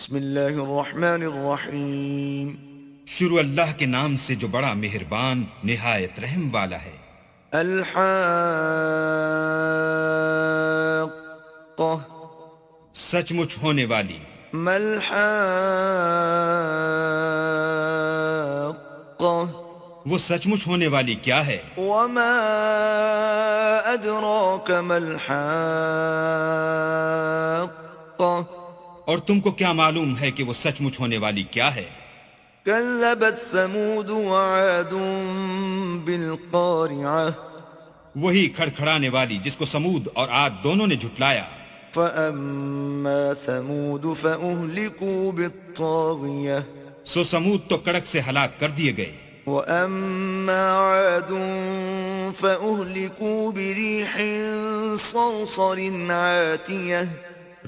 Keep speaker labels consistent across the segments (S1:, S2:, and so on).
S1: بسم اللہ الرحمن الرحیم.
S2: شروع اللہ کے نام سے جو بڑا مہربان نہایت رحم والا ہے.
S1: الحاقہ
S2: سچ مچ ہونے والی.
S1: ما الحاقہ
S2: وہ سچ مچ ہونے والی کیا ہے؟
S1: وما ادراک ما الحاقہ
S2: اور تم کو کیا معلوم ہے کہ وہ سچ مچ ہونے والی کیا ہے؟
S1: كذبت ثمود وعاد بالقارعة
S2: وہی کھڑکھڑانے والی جس کو سمود اور عاد دونوں نے جھٹلایا.
S1: فأما ثمود فأهلكوا بالطاغية
S2: سو سمود تو کڑک سے ہلاک کر دیے گئے.
S1: وأما عاد فأهلكوا بريح صرصر عاتية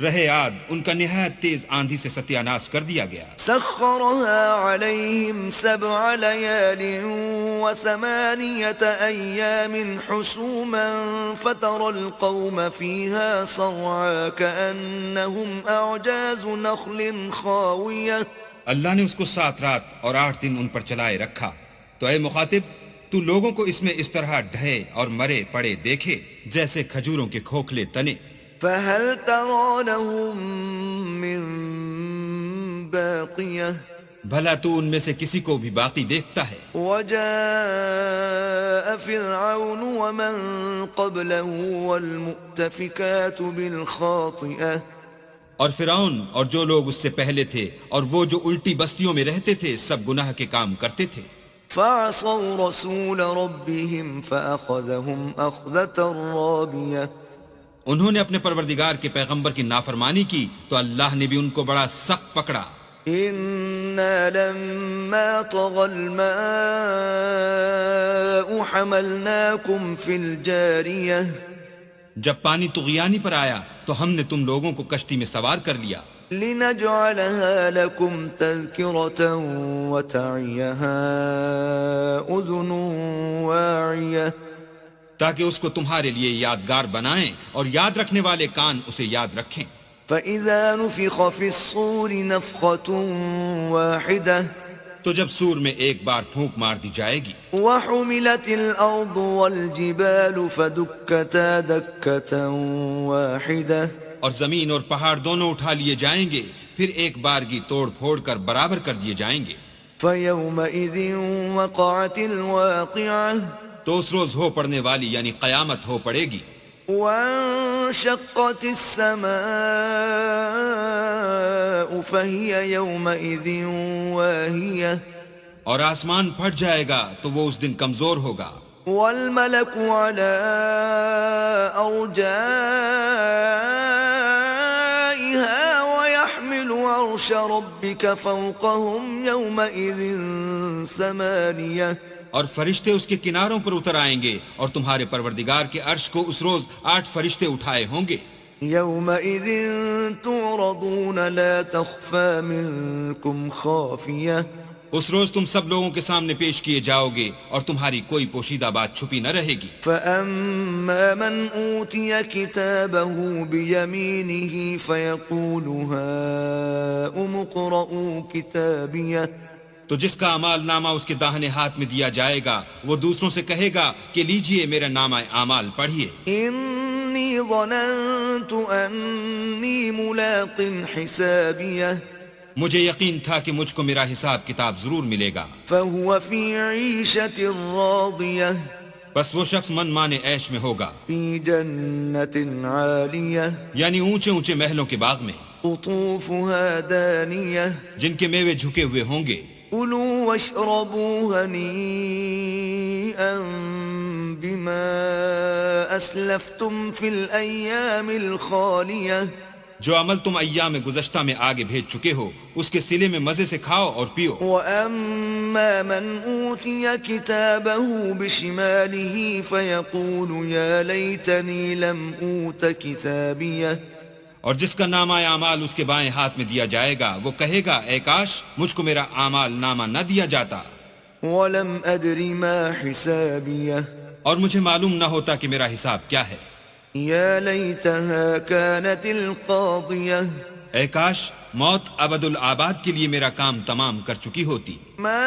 S2: رہے عاد ان کا نہایت تیز آندھی سے ستیہ ناش کر دیا گیا.
S1: سخرها عليهم 7 ليال و8 أيام حسوما فترى القوم فيها صرعا كأنهم أعجاز نخل خاوية.
S2: اللہ نے اس کو 7 رات اور 8 دن ان پر چلائے رکھا. تو اے مخاطب تو لوگوں کو اس میں اس طرح ڈھے اور مرے پڑے دیکھے جیسے کھجوروں کے کھوکھلے تنے.
S1: فهل ترى لهم من باقية
S2: بھلا تو ان میں سے کسی کو بھی باقی دیکھتا ہے؟
S1: وجاء فرعون ومن قبله والمؤتفكات بالخاطئة
S2: اور فرعون اور جو لوگ اس سے پہلے تھے اور وہ جو الٹی بستیوں میں رہتے تھے سب گناہ کے کام کرتے تھے.
S1: فعصوا رسول ربهم فأخذهم أخذة رابية.
S2: انہوں نے اپنے پروردگار کے پیغمبر کی نافرمانی کی تو اللہ نے بھی ان کو بڑا سخت پکڑا.
S1: إنا لما طغى الماء حملناكم في الجارية
S2: جب پانی طغیانی پر آیا تو ہم نے تم لوگوں کو کشتی میں سوار کر لیا.
S1: لنجعلها لكم تذكرة وتعيها أذن واعية.
S2: تاکہ اس کو تمہارے لیے یادگار بنائیں اور یاد رکھنے والے کان اسے یاد رکھیں.
S1: فإذا نفخ في الصور نفخة واحدة
S2: تو جب سور میں ایک بار پھونک مار دی جائے گی.
S1: وحملت الأرض والجبال فدكتا دكة واحدة.
S2: اور زمین اور پہاڑ دونوں اٹھا لیے جائیں گے پھر ایک بارگی توڑ پھوڑ کر برابر کر دیے جائیں گے.
S1: فيومئذ وقعت الواقعة
S2: تو اس روز ہو پڑنے والی یعنی قیامت ہو پڑے گی.
S1: وانشقت السماء فهي يومئذ واهية.
S2: اور آسمان پھٹ جائے گا تو وہ اس دن کمزور ہوگا.
S1: والملك على أرجائها ويحمل عرش ربك فوقهم يومئذ 8.
S2: اور فرشتے اس کے کناروں پر اتر آئیں گے اور تمہارے پروردگار کے عرش کو اس روز 8 فرشتے اٹھائے ہوں گے.
S1: يومئذ تعرضون لا تخفى منكم خافية.
S2: اس روز تم سب لوگوں کے سامنے پیش کیے جاؤ گے اور تمہاری کوئی پوشیدہ بات چھپی نہ رہے گی.
S1: فأما من أوتي كتابه بيمينه فيقول هاؤم اقرءوا كتابيه.
S2: تو جس کا اعمال نامہ اس کے داہنے ہاتھ میں دیا جائے گا وہ دوسروں سے کہے گا کہ لیجئے میرا نامہ اعمال پڑھیے.
S1: إني ظننت أني ملاق حسابيه.
S2: مجھے یقین تھا کہ مجھ کو میرا حساب کتاب ضرور ملے گا.
S1: فهو في عيشة راضية.
S2: بس وہ شخص من مانے عیش میں ہوگا
S1: في جنة عالية
S2: یعنی اونچے اونچے محلوں کے باغ میں
S1: قطوفها دانية.
S2: جن کے میوے جھکے ہوئے ہوں گے.
S1: كلوا واشربوا هنيئا بما أسلفتم في الأيام الخالية.
S2: جو عمل تم ایام گزشتہ میں آگے بھیج چکے ہو اس کے صلے میں مزے سے کھاؤ اور پیو.
S1: وأما من أوتي كتابه بشماله فيقول يا ليتني لم أوت كتابيه.
S2: اور جس کا نامہ اعمال اس کے بائیں ہاتھ میں دیا جائے گا وہ کہے گا اے کاش مجھ کو میرا اعمال نامہ نہ دیا جاتا.
S1: ولم أدر ما حسابيه.
S2: اور مجھے معلوم نہ ہوتا کہ میرا حساب کیا ہے.
S1: يا ليتها كانت القاضية.
S2: اے کاش موت ابد الآباد کے لیے میرا کام تمام کر چکی ہوتی.
S1: ما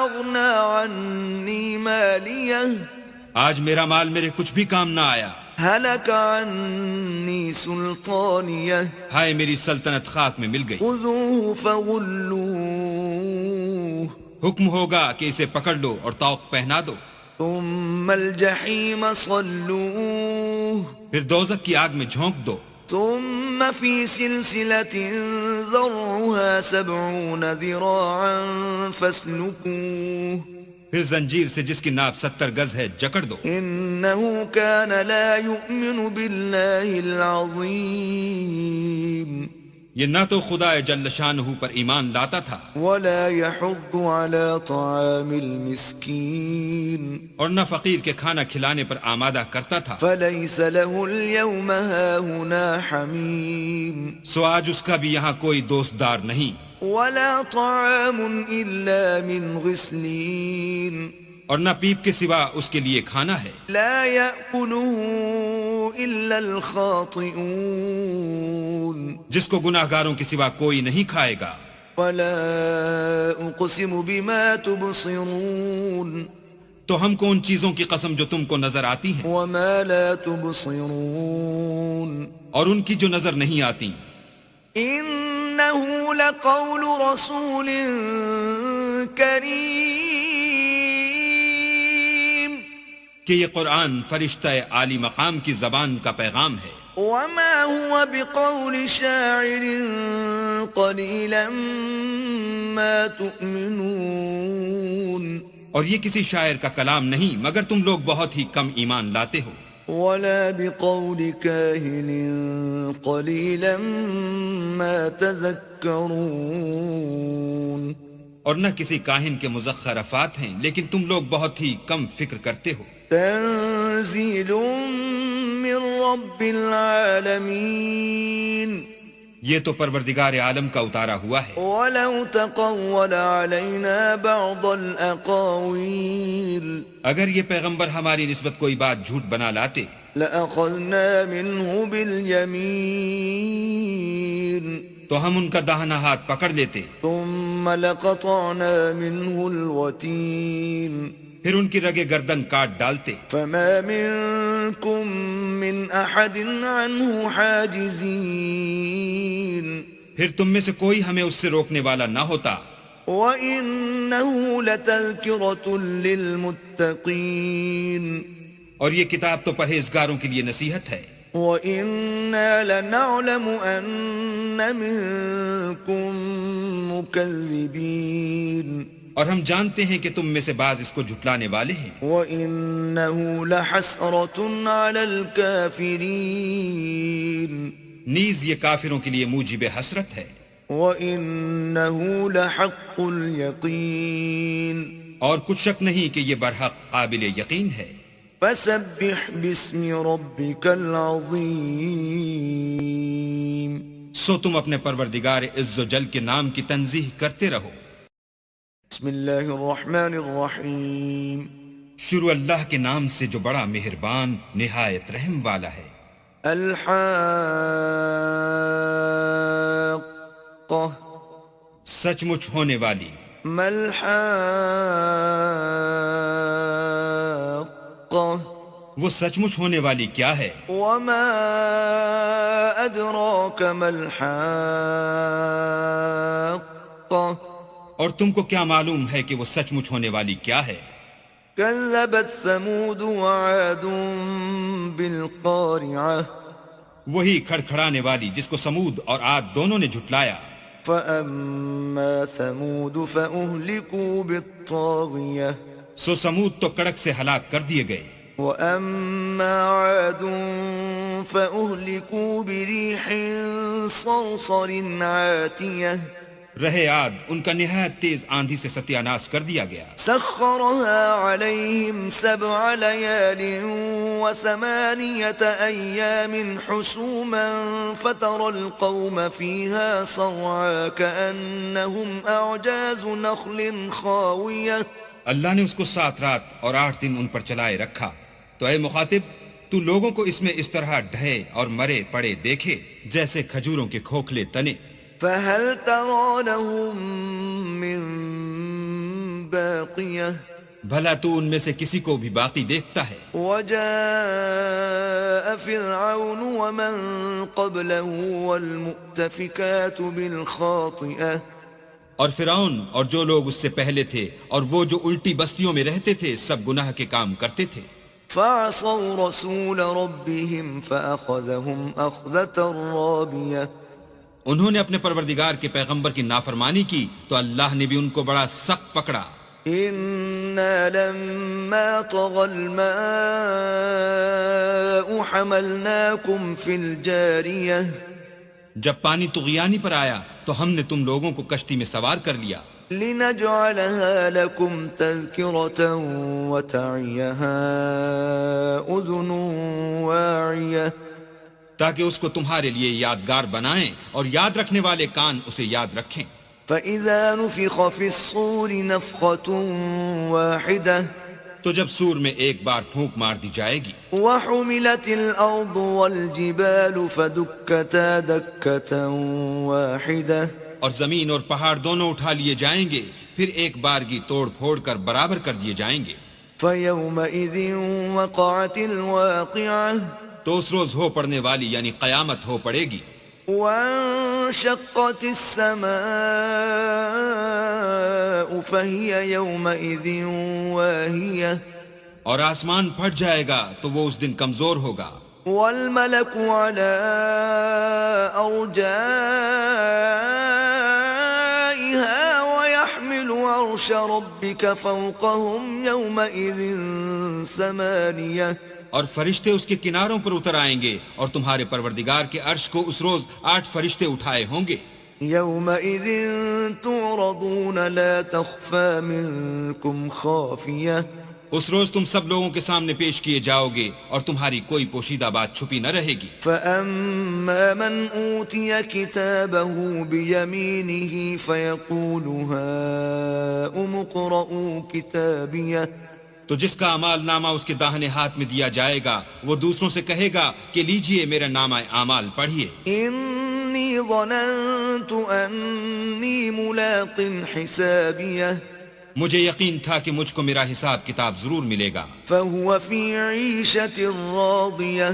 S1: أغنى عني ماليه
S2: آج میرا مال میرے کچھ بھی کام نہ آیا.
S1: هلك عني سلطانيه
S2: ہائے میری سلطنت خاک میں مل گئی.
S1: خذوه فغلوه
S2: حکم ہوگا کہ اسے پکڑ لو اور طوق پہنا دو.
S1: ثم الجحيم صلوه
S2: پھر دوزخ کی آگ میں جھونک دو.
S1: ثم في سلسلة ذرعها 70 ذراعا فاسلكوه
S2: پھر زنجیر سے جس کی ناپ 70 گز ہے جکڑ دو.
S1: إنه كان لا يؤمن بالله العظيم
S2: یہ نہ تو خدا جل شانہ پر ایمان لاتا تھا
S1: ولا يحض على طعام المسكين
S2: اور نہ فقیر کے کھانا کھلانے پر آمادہ کرتا تھا.
S1: فليس له اليوم هاهنا حميم
S2: سو آج اس کا بھی یہاں کوئی دوست دار نہیں.
S1: ولا طعام إلا من غسلين
S2: اور نہ پیپ کے سوا اس کے لیے کھانا ہے.
S1: لا يأكله إلا الخاطئون
S2: جس کو گناہ گاروں کے سوا کوئی نہیں کھائے گا.
S1: ولا أقسم بما تبصرون
S2: تو ہم کو ان چیزوں کی قسم جو تم کو نظر آتی ہیں
S1: وما لا تبصرون
S2: اور ان کی جو نظر نہیں آتی.
S1: إنه لقول رسول كريم
S2: کہ یہ قرآن فرشتہ عالی مقام کی زبان کا پیغام ہے.
S1: وما هو بقول شاعر قليلا ما تؤمنون
S2: اور یہ کسی شاعر کا کلام نہیں مگر تم لوگ بہت ہی کم ایمان لاتے ہو.
S1: ولا بقول كاهن قليلا ما تذكرون
S2: اور نہ کسی کاہن کے مزخرفات افات ہیں لیکن تم لوگ بہت ہی کم فکر کرتے ہو.
S1: تنزيل من رب العالمين
S2: یہ تو پروردگار عالم کا اتارا ہوا ہے.
S1: ولو تقول علينا بعض الأقاويل
S2: اگر یہ پیغمبر ہماری نسبت کوئی بات جھوٹ بنا لاتے
S1: لأخذنا منه باليمين
S2: تو ہم ان کا داہنا ہاتھ پکڑ لیتے
S1: ثم لقطعنا منه الوتين
S2: پھر ان کی رگے گردن کاٹ ڈالتے.
S1: فما منكم من أحد عنه حاجزين
S2: پھر تم میں سے کوئی ہمیں اس سے روکنے والا نہ ہوتا.
S1: وَإِنَّهُ لَتَذْكِرَةٌ لِّلْمُتَّقِينَ
S2: اور یہ کتاب تو پرہیزگاروں کے لیے نصیحت ہے.
S1: وَإِنَّا لَنَعْلَمُ أَنَّ مِنكُم مُّكَذِّبِينَ
S2: اور ہم جانتے ہیں کہ تم میں سے بعض اس کو جھٹلانے والے ہیں.
S1: وَإِنَّهُ لَحَسْرَةٌ عَلَى الْكَافِرِينَ
S2: نیز یہ کافروں کے لیے موجب حسرت ہے.
S1: وَإِنَّهُ لَحَقُّ الْيَقِينِ
S2: اور کچھ شک نہیں کہ یہ برحق قابل یقین ہے.
S1: فَسَبِّحْ بِاسْمِ رَبِّكَ الْعَظِيمِ
S2: سو تم اپنے پروردگار عز و جل کے نام کی تنزیح کرتے رہو.
S1: بسم اللہ الرحمن الرحیم
S2: شروع اللہ کے نام سے جو بڑا مہربان نہایت رحم والا ہے.
S1: الحاقہ
S2: سچ مچ ہونے والی.
S1: ما الحاقہ
S2: وہ سچ مچ ہونے والی کیا ہے؟
S1: وما ادراک ما الحاقہ
S2: اور تم کو کیا معلوم ہے کہ وہ سچ مچ ہونے والی کیا ہے؟
S1: كذبت ثمود وعاد بالقارعہ
S2: وہی کھڑکھڑانے والی جس کو سمود اور عاد دونوں نے جھٹلایا.
S1: فَأَمَّا ثَمُودُ فَأُهْلِكُوا بِالطَّاغِيَةِ
S2: سو سمود تو کڑک سے ہلاک کر دیے گئے.
S1: وَأَمَّا عَادٌ فَأُهْلِكُوا بِرِيحٍ صَرْصَرٍ عَاتِيَةٍ
S2: رہے عاد ان کا نہایت تیز آندھی سے ستیہ ناش کر دیا گیا.
S1: سخرها عليهم 7 ليال و8 أيام حسوما فترى القوم فيها صرعا كأنهم أعجاز نخل خاوية.
S2: اللہ نے اس کو 7 رات اور 8 دن ان پر چلائے رکھا. تو اے مخاطب تو لوگوں کو اس میں اس طرح ڈھے اور مرے پڑے دیکھے جیسے کھجوروں کے کھوکھلے تنے.
S1: فهل ترى لهم من باقية
S2: بھلا تو ان میں سے کسی کو بھی باقی دیکھتا ہے؟
S1: وجاء فرعون ومن قبله والمؤتفكات بالخاطئة
S2: اور فرعون اور جو لوگ اس سے پہلے تھے اور وہ جو الٹی بستیوں میں رہتے تھے سب گناہ کے کام کرتے تھے.
S1: فعصوا رسول ربهم فأخذهم أخذة رابية
S2: انہوں نے اپنے پروردگار کے پیغمبر کی نافرمانی کی تو اللہ نے بھی ان کو بڑا سخت پکڑا.
S1: إنا لما طغى الماء حملناكم في الجارية
S2: جب پانی طغیانی پر آیا تو ہم نے تم لوگوں کو کشتی میں سوار کر لیا.
S1: لنجعلها لكم تذكرة وتعيها أذن واعية
S2: تاکہ اس کو تمہارے لیے یادگار بنائیں اور یاد رکھنے والے کان اسے یاد رکھیں.
S1: فإذا نفخ في الصور نفخة واحدة
S2: تو جب سور میں ایک بار پھونک مار دی جائے گی.
S1: وحملت الأرض والجبال فدكتا دكة واحدة
S2: اور زمین اور پہاڑ دونوں اٹھا لیے جائیں گے پھر ایک بارگی توڑ پھوڑ کر برابر کر دیے جائیں گے.
S1: فيومئذ وقعت الواقعة
S2: تو اس روز ہو پڑنے والی یعنی قیامت ہو پڑے گی.
S1: وانشقت السماء فهي يومئذ واهية
S2: اور آسمان پھٹ جائے گا تو وہ اس دن کمزور ہوگا.
S1: والملك على أرجائها ويحمل عرش ربك فوقهم يومئذ ثمانية
S2: اور فرشتے اس کے کناروں پر اتر آئیں گے اور تمہارے پروردگار کے عرش کو اس روز 8 فرشتے اٹھائے ہوں گے.
S1: يومئذ تعرضون لا تخفى منكم خافية
S2: اس روز تم سب لوگوں کے سامنے پیش کیے جاؤ گے اور تمہاری کوئی پوشیدہ بات چھپی نہ رہے گی.
S1: فأما من أوتي كتابه بيمينه فيقول هاؤم اقرءوا كتابيه
S2: تو جس کا اعمال نامہ اس کے داہنے ہاتھ میں دیا جائے گا وہ دوسروں سے کہے گا کہ لیجئے میرا نامہ اعمال پڑھیے.
S1: إني ظننت أني ملاق حسابيه
S2: مجھے یقین تھا کہ مجھ کو میرا حساب کتاب ضرور ملے گا.
S1: فهو في عيشة راضية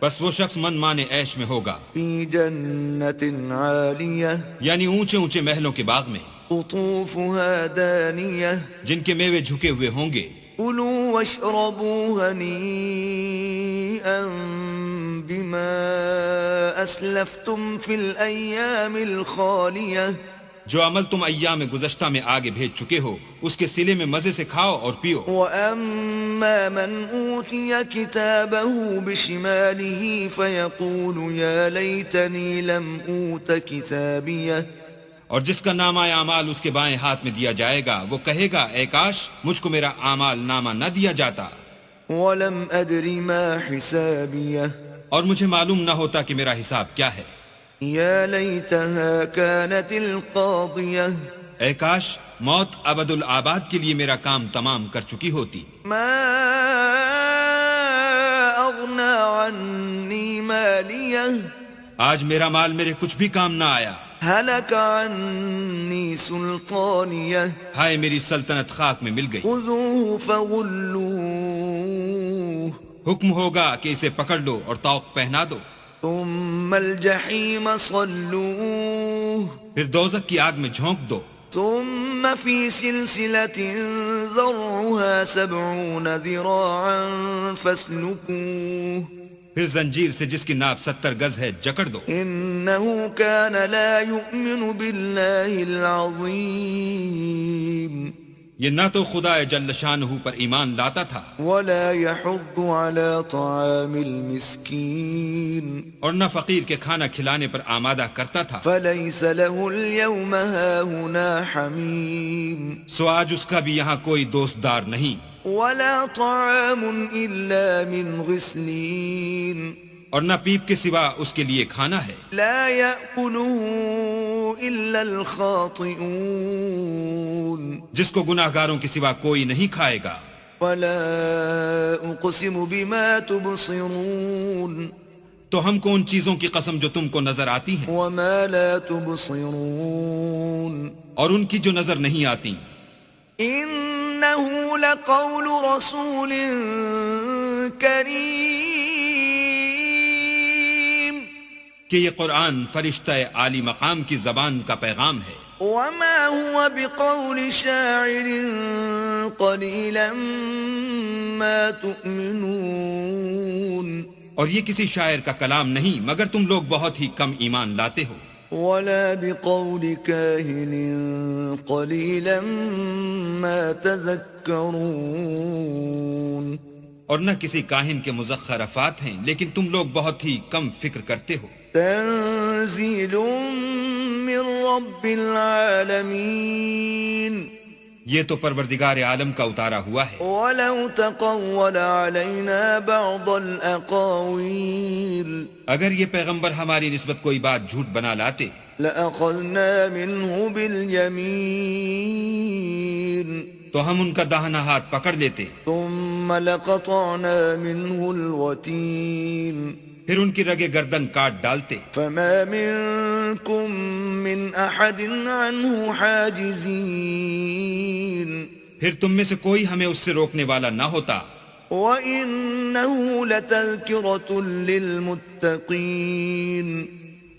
S2: بس وہ شخص من مانے عیش میں ہوگا
S1: في جنة عالية
S2: یعنی اونچے اونچے محلوں کے باغ میں
S1: قطوفها دانية
S2: جن کے میوے جھکے ہوئے ہوں گے.
S1: كلوا واشربوا هنيئا بما أسلفتم في الأيام الخالية
S2: جو عمل تم ایام گزشتہ میں آگے بھیج چکے ہو اس کے صلے میں مزے سے کھاؤ اور پیو.
S1: وأما من أوتي كتابه بشماله فيقول يا ليتني لم أوت كتابيه
S2: اور جس کا نامہ اعمال اس کے بائیں ہاتھ میں دیا جائے گا وہ کہے گا اے کاش مجھ کو میرا اعمال نامہ نہ دیا جاتا
S1: ولم أدر ما حسابيه
S2: اور مجھے معلوم نہ ہوتا کہ میرا حساب کیا ہے.
S1: يا ليتها كانت القاضية
S2: اے کاش موت ابد الآباد کے لیے میرا کام تمام کر چکی ہوتی.
S1: ما أغنى عني ماليه
S2: آج میرا مال میرے کچھ بھی کام نہ آیا.
S1: هلك عني سلطانيه
S2: ہائے میری سلطنت خاک میں مل گئی.
S1: خذوه فغلوه
S2: حکم ہوگا کہ اسے پکڑ لو اور طوق پہنا دو.
S1: ثم الجحيم صلوه
S2: پھر دوزخ کی آگ میں جھونک دو.
S1: ثم في سلسلة ذرعها 70 ذراعا فاسلكوه
S2: پھر زنجیر سے جس کی ناپ 70 گز ہے جکڑ دو.
S1: إنه كان لا يؤمن بالله العظيم
S2: یہ نہ تو خدا جل شانہ پر ایمان لاتا تھا
S1: ولا يحض على طعام المسكين
S2: اور نہ فقیر کے کھانا کھلانے پر آمادہ کرتا تھا.
S1: فليس له اليوم هاهنا حميم
S2: سو آج اس کا بھی یہاں کوئی دوستدار نہیں.
S1: ولا طعام إلا من غسلين
S2: اور نہ پیپ کے سوا اس کے لیے کھانا ہے.
S1: لا يأكله إلا الخاطئون
S2: جس کو گناہگاروں کے سوا کوئی نہیں کھائے گا.
S1: ولا أقسم بما تبصرون
S2: تو ہم کو ان چیزوں کی قسم جو تم کو نظر آتی ہیں
S1: وما لا تبصرون
S2: اور ان کی جو نظر نہیں آتی،
S1: إنه لقول رسول كريم
S2: کہ یہ قرآن فرشتہ عالی مقام کی زبان کا پیغام ہے،
S1: وما هو بقول شاعر قليلا ما تؤمنون
S2: اور یہ کسی شاعر کا کلام نہیں مگر تم لوگ بہت ہی کم ایمان لاتے ہو،
S1: ولا بقول كاهن قليلا ما تذكرون
S2: اور نہ کسی کاہن کے مزخرف الفاظ ہیں لیکن تم لوگ بہت ہی کم فکر کرتے ہو۔
S1: تنزيل من رب العالمين
S2: یہ تو پروردگار عالم کا اتارا ہوا ہے،
S1: ولو تقول علينا بعض الأقاويل
S2: اگر یہ پیغمبر ہماری نسبت کوئی بات جھوٹ بنا لاتے
S1: لأخذنا منه باليمين
S2: تو ہم ان کا داہنا ہاتھ پکڑ لیتے،
S1: ثم لقطعنا منه الوتين
S2: پھر ان کی رگے گردن کاٹ ڈالتے،
S1: فما منكم من أحد عنه حاجزين
S2: پھر تم میں سے کوئی ہمیں اس سے روکنے والا نہ ہوتا،
S1: وَإِنَّهُ لَتَذْكِرَةٌ لِّلْمُتَّقِينَ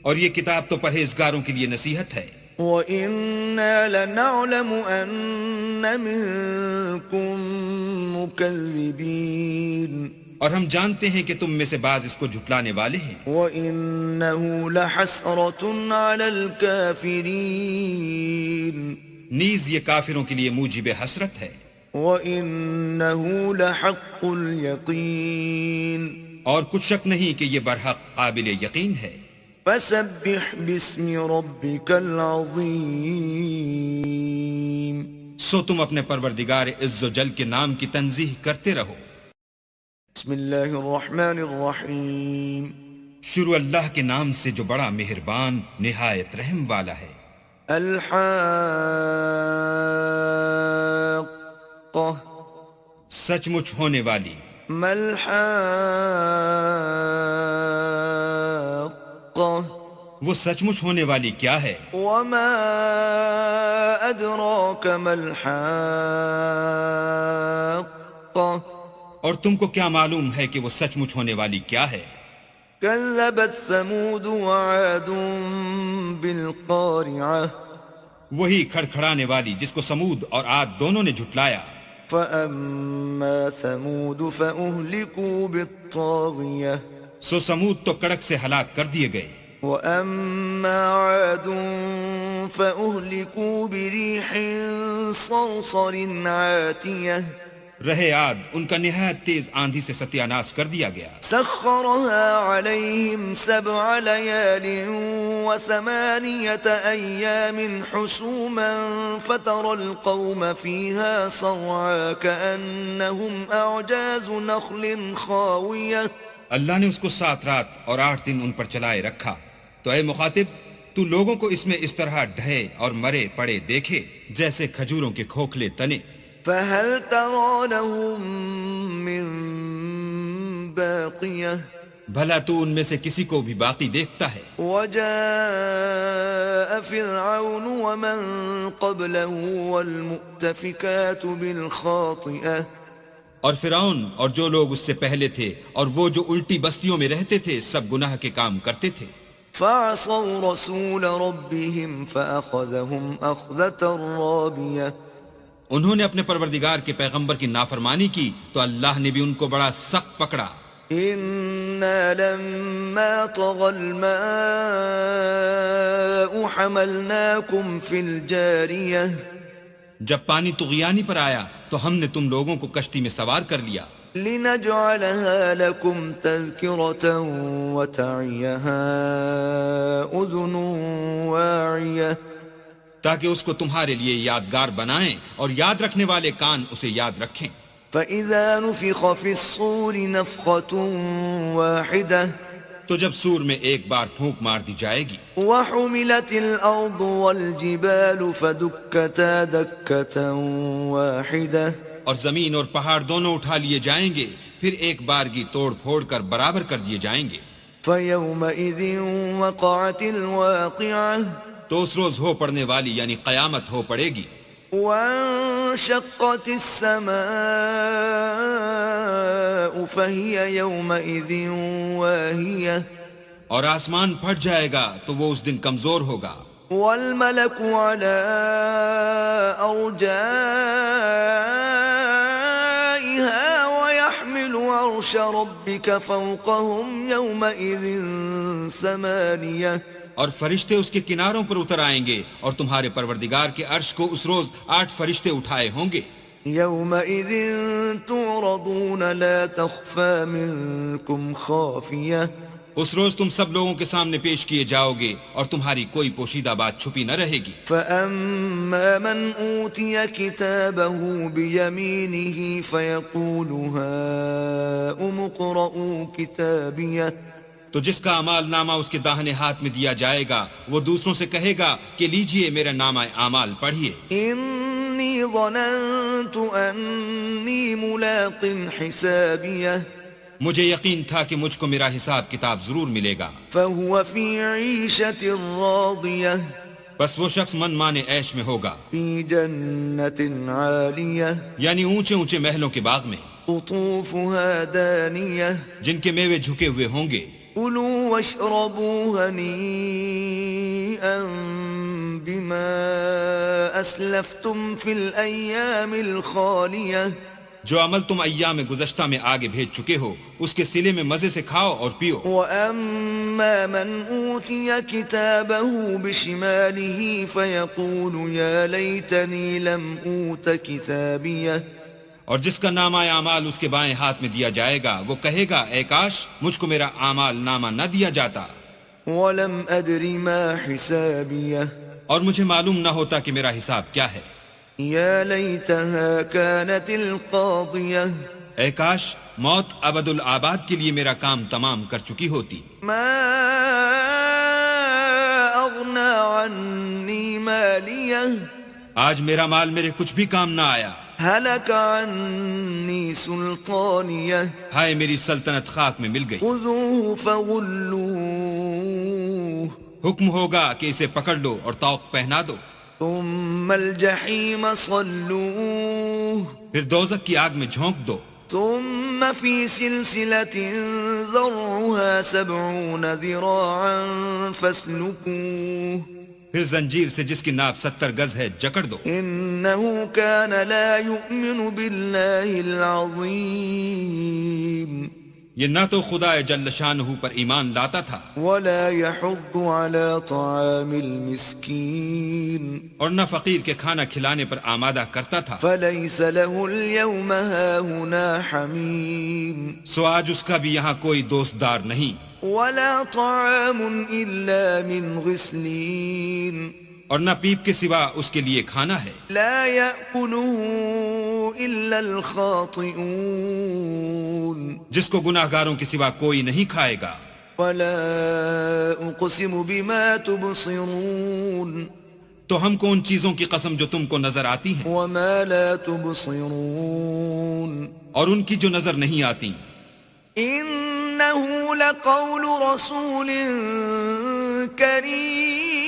S2: اور یہ کتاب تو پرہیزگاروں کے لیے نصیحت ہے،
S1: وَإِنَّا لَنَعْلَمُ أَنَّ مِنكُم مُّكَذِّبِينَ
S2: اور ہم جانتے ہیں کہ تم میں سے بعض اس کو جھٹلانے والے ہیں،
S1: وَإِنَّهُ لَحَسْرَةٌ عَلَى الْكَافِرِينَ
S2: نیز یہ کافروں کے لیے موجب حسرت ہے،
S1: وَإِنَّهُ لَحَقُّ الْيَقِينِ
S2: اور کچھ شک نہیں کہ یہ برحق قابل یقین ہے۔
S1: فسبح باسم ربك العظيم
S2: سو تم اپنے پروردگار عز و جل کے نام کی تنزیح کرتے رہو۔
S1: بسم اللہ الرحمن الرحیم
S2: شروع اللہ کے نام سے جو بڑا مہربان نہایت رحم والا ہے۔
S1: الحاقہ
S2: سچ مچ ہونے والی،
S1: ما الحاقہ
S2: وہ سچ مچ ہونے والی کیا ہے؟
S1: وما ادراک ما الحاقہ
S2: اور تم کو کیا معلوم ہے کہ وہ سچ مچ ہونے والی کیا ہے؟
S1: كذبت ثمود وعاد بالقارعة
S2: وہی کھڑکھڑانے والی جس کو سمود اور عاد دونوں نے جھٹلایا۔
S1: فأما ثمود فأهلكوا بالطاغية
S2: سو سمود تو کڑک سے ہلاک کر دیے گئے،
S1: وأما عاد فأهلكوا بريح صرصر عاتية
S2: رہے عاد ان کا نہایت تیز آندھی سے ستیہ ناش کر دیا گیا۔
S1: سخرها عليهم 7 ليال و8 أيام حسوما فترى القوم فيها صرعا كأنهم أعجاز نخل خاوية۔
S2: اللہ نے اس کو 7 رات اور 8 دن ان پر چلائے رکھا، تو اے مخاطب تو لوگوں کو اس میں اس طرح ڈھے اور مرے پڑے دیکھے جیسے کھجوروں کے کھوکھلے تنے۔
S1: فهل ترى لهم من باقية
S2: بھلا تو ان میں سے کسی کو بھی باقی دیکھتا ہے؟
S1: وجاء فرعون ومن قبله والمؤتفكات بالخاطئة
S2: اور فرعون اور جو لوگ اس سے پہلے تھے اور وہ جو الٹی بستیوں میں رہتے تھے سب گناہ کے کام کرتے تھے۔
S1: فعصوا رسول ربهم فأخذهم أخذة رابية
S2: انہوں نے اپنے پروردگار کے پیغمبر کی نافرمانی کی تو اللہ نے بھی ان کو بڑا سخت پکڑا۔
S1: إنا لما طغى الماء حملناكم في الجارية
S2: جب پانی طغیانی پر آیا تو ہم نے تم لوگوں کو کشتی میں سوار کر لیا،
S1: لنجعلها لكم تذكرة وتعيها أذن واعية
S2: تاکہ اس کو تمہارے لیے یادگار بنائیں اور یاد رکھنے والے کان اسے یاد رکھیں۔
S1: فإذا نفخ في الصور نفخة واحدة
S2: تو جب سور میں ایک بار پھونک مار دی جائے گی،
S1: وحملت الأرض والجبال فدكتا دكة واحدة
S2: اور زمین اور پہاڑ دونوں اٹھا لیے جائیں گے، پھر ایک بارگی توڑ پھوڑ کر برابر کر دیے جائیں گے۔
S1: فَيَوْمَئِذٍ وَقَعَتِ الْوَاقِعَةُ
S2: تو اس روز ہو پڑنے والی یعنی قیامت ہو پڑے گی۔
S1: وَانشَقَّتِ السَّمَاءُ فَهِيَ يَوْمَئِذٍ وَاهِيَةٌ
S2: اور آسمان پھٹ جائے گا تو وہ اس دن کمزور ہوگا۔
S1: وَالْمَلَكُ عَلَىٰ أَرْجَائِهَا وَيَحْمِلُ عَرْشَ رَبِّكَ فَوْقَهُمْ يَوْمَئِذٍ ثَمَانِيَةٌ
S2: اور فرشتے اس کے کناروں پر اتر آئیں گے، اور تمہارے پروردگار کے عرش کو اس روز 8 فرشتے اٹھائے ہوں گے۔
S1: يَوْمَئِذٍ تُعْرَضُونَ لَا تَخْفَىٰ مِنكُمْ خَافِيَةٌ
S2: اس روز تم سب لوگوں کے سامنے پیش کیے جاؤ گے، اور تمہاری کوئی پوشیدہ بات چھپی نہ رہے گی۔
S1: فَأَمَّا مَنْ أُوتِيَ كِتَابَهُ بِيَمِينِهِ فَيَقُولُ هَاؤُمُ اقْرَءُوا كِتَابِيَهْ
S2: تو جس کا اعمال نامہ اس کے داہنے ہاتھ میں دیا جائے گا وہ دوسروں سے کہے گا کہ لیجئے میرا نامہ اعمال پڑھیے۔
S1: إِنِّي ظَنَنتُ أَنِّي مُلَاقٍ حِسَابِيَهْ
S2: مجھے یقین تھا کہ مجھ کو میرا حساب کتاب ضرور ملے گا۔
S1: فَهُوَ فِي عِيشَةٍ رَاضِيَةٍ
S2: بس وہ شخص من مانے عیش میں ہوگا،
S1: فِي جَنَّةٍ عَالِيَةٍ
S2: یعنی اونچے اونچے محلوں کے باغ میں،
S1: قُطُوفُهَا دَانِيَةٌ
S2: جن کے میوے جھکے ہوئے ہوں گے۔
S1: كُلُوا وَاشْرَبُوا هَنِيئًا بِمَا أَسْلَفْتُمْ فِي الْأَيَّامِ الْخَالِيَةِ
S2: جو عمل تم ایام گزشتہ میں آگے بھیج چکے ہو اس کے صلے میں مزے سے کھاؤ اور پیو۔
S1: وَأَمَّا مَنْ أُوتِيَ كِتَابَهُ بِشِمَالِهِ فَيَقُولُ يَا لَيْتَنِي لَمْ أُوتَ كِتَابِيَهْ
S2: اور جس کا نامہ اعمال اس کے بائیں ہاتھ میں دیا جائے گا وہ کہے گا اے کاش مجھ کو میرا اعمال نامہ نہ دیا جاتا،
S1: وَلَمْ أَدْرِ مَا حِسَابِيَهْ
S2: اور مجھے معلوم نہ ہوتا کہ میرا حساب کیا ہے۔
S1: يَا لَيْتَهَا كَانَتِ الْقَاضِيَةَ
S2: اے کاش موت ابد الآباد کے لیے میرا کام تمام کر چکی ہوتی۔
S1: مَا أَغْنَىٰ عَنِّي مَالِيَهْ
S2: آج میرا مال میرے کچھ بھی کام نہ آیا،
S1: هَلَكَ عَنِّي سُلْطَانِيَهْ
S2: ہائے میری سلطنت خاک میں مل گئی۔
S1: خُذُوهُ فَغُلُّوهُ
S2: حکم ہوگا کہ اسے پکڑ لو اور طوق پہنا دو،
S1: ثُمَّ الْجَحِيمَ صَلُّوهُ
S2: پھر دوزخ کی آگ میں جھونک دو،
S1: ثُمَّ فِي سِلْسِلَةٍ ذَرْعُهَا 70 ذِرَاعًا فَاسْلُكُوهُ
S2: پھر زنجیر سے جس کی ناپ 70 گز ہے جکڑ دو۔
S1: إِنَّهُ كَانَ لَا يُؤْمِنُ بِاللَّهِ الْعَظِيمِ
S2: یہ نہ تو خدا جل شانہ پر ایمان لاتا تھا
S1: وَلَا يَحُضُّ عَلَى طَعَامِ الْمِسْكِينِ
S2: اور نہ فقیر کے کھانا کھلانے پر آمادہ کرتا تھا،
S1: فَلَيْسَ لَهُ الْيَوْمَ هَاهُنَا حَمِيمٌ
S2: سو آج اس کا بھی یہاں کوئی دوست دار نہیں،
S1: وَلَا طَعَامٌ إِلَّا مِنْ غِسْلِينٍ
S2: اور نہ پیپ کے سوا اس کے لیے کھانا ہے،
S1: لَا يَأْكُلُهُ إِلَّا الْخَاطِئُونَ
S2: جس کو گناہ گاروں کے سوا کوئی نہیں کھائے گا۔
S1: وَلَا أُقْسِمُ بِمَا تُبْصِرُونَ
S2: تو ہم کو ان چیزوں کی قسم جو تم کو نظر آتی ہیں
S1: وَمَا لَا تُبْصِرُونَ
S2: اور ان کی جو نظر نہیں آتی،
S1: إِنَّهُ لَقَوْلُ رَسُولٍ كَرِيمٍ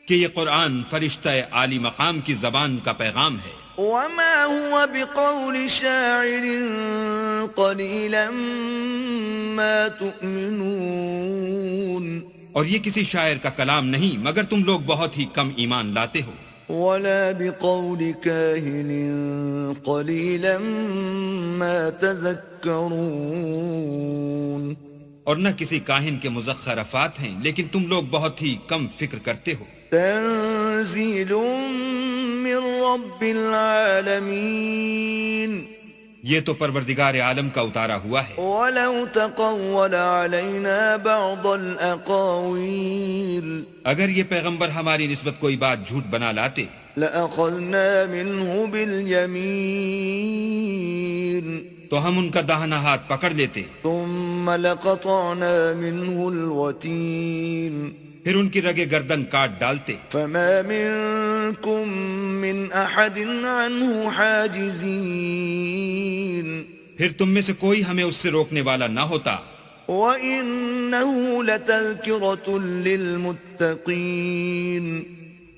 S2: کہ یہ قرآن فرشتہ عالی مقام کی زبان کا پیغام ہے،
S1: وَمَا هُوَ بِقَوْلِ شَاعِرٍ قَلِيلًا مَا تُؤْمِنُونَ
S2: اور یہ کسی شاعر کا کلام نہیں مگر تم لوگ بہت ہی کم ایمان لاتے ہو،
S1: وَلَا بِقَوْلِ كَاهِنٍ قَلِيلًا مَا تَذَكَّرُونَ
S2: اور نہ کسی کاہن کے مزخرفات ہیں لیکن تم لوگ بہت ہی کم فکر کرتے ہو۔
S1: تنزیل من رب العالمین
S2: یہ تو پروردگار عالم کا اتارا ہوا ہے،
S1: وَلَوْ تَقَوَّلَ عَلَيْنَا بَعْضَ الْأَقَاوِيلِ
S2: اگر یہ پیغمبر ہماری نسبت کوئی بات جھوٹ بنا لاتے
S1: لَأَخَذْنَا مِنْهُ بِالْيَمِينِ
S2: تو ہم ان کا داہنا ہاتھ پکڑ لیتے،
S1: ثُمَّ لَقَطَعْنَا مِنْهُ الْوَتِينَ
S2: پھر ان کی رگے گردن کاٹ ڈالتے.
S1: فما منكم من احد عنه حاجزين
S2: پھر تم میں سے کوئی ہمیں اس سے روکنے والا نہ ہوتا.
S1: وَإِنَّهُ لَتَذْكِرَةٌ لِّلْمُتَّقِينَ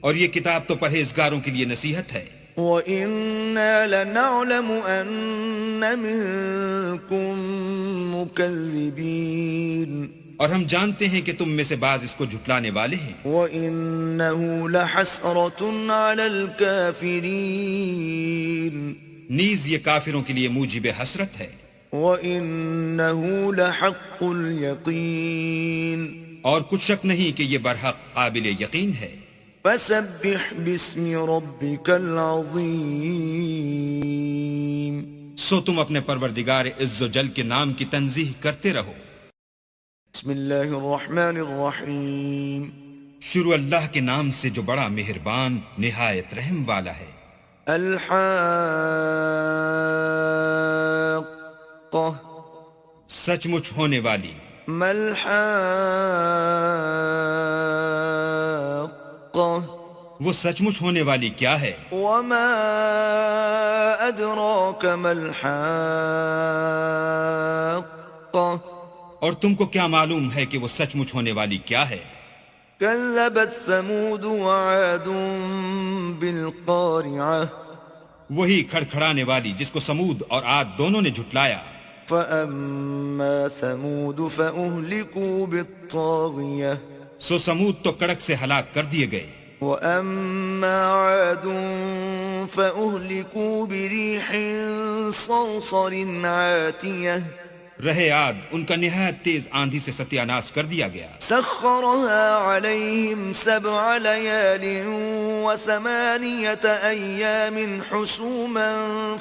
S2: اور یہ کتاب تو پرہیزگاروں کے لیے نصیحت ہے.
S1: وَإِنَّا لَنَعْلَمُ أَنَّ مِنكُم مُّكَذِّبِينَ
S2: اور ہم جانتے ہیں کہ تم میں سے بعض اس کو جھٹلانے والے ہیں.
S1: وَإِنَّهُ لَحَسْرَةٌ عَلَى الْكَافِرِينَ
S2: نیز یہ کافروں کے لیے موجب حسرت ہے.
S1: وَإِنَّهُ لَحَقُّ الْيَقِينِ
S2: اور کچھ شک نہیں کہ یہ برحق قابل یقین ہے.
S1: فَسَبِّحْ بِاسْمِ رَبِّكَ الْعَظِيمِ
S2: سو تم اپنے پروردگار عز و جل کے نام کی تنزیح کرتے رہو.
S1: بسم اللہ الرحمن الرحیم
S2: شروع اللہ کے نام سے جو بڑا مہربان نہایت رحم والا ہے.
S1: الحاقہ
S2: سچ مچ ہونے والی.
S1: ما الحاقہ
S2: وہ سچ مچ ہونے والی کیا ہے؟
S1: وما ادراک ما الحاقہ
S2: اور تم کو کیا معلوم ہے کہ وہ سچ مچ ہونے والی کیا ہے؟
S1: كذبت ثمود وعاد بالقارعة
S2: وہی کھڑکھڑانے والی جس کو سمود اور عاد دونوں نے جھٹلایا.
S1: فأما ثمود فأهلكوا بالطاغية
S2: سو سمود تو کڑک سے ہلاک کر دیے گئے.
S1: وأما عاد فأهلكوا بريح صرصر عاتية
S2: رہے عاد ان کا نہایت تیز آندھی سے ستیہ ناش کر دیا گیا.
S1: سخرها عليهم 7 ليال و8 أيام حسوما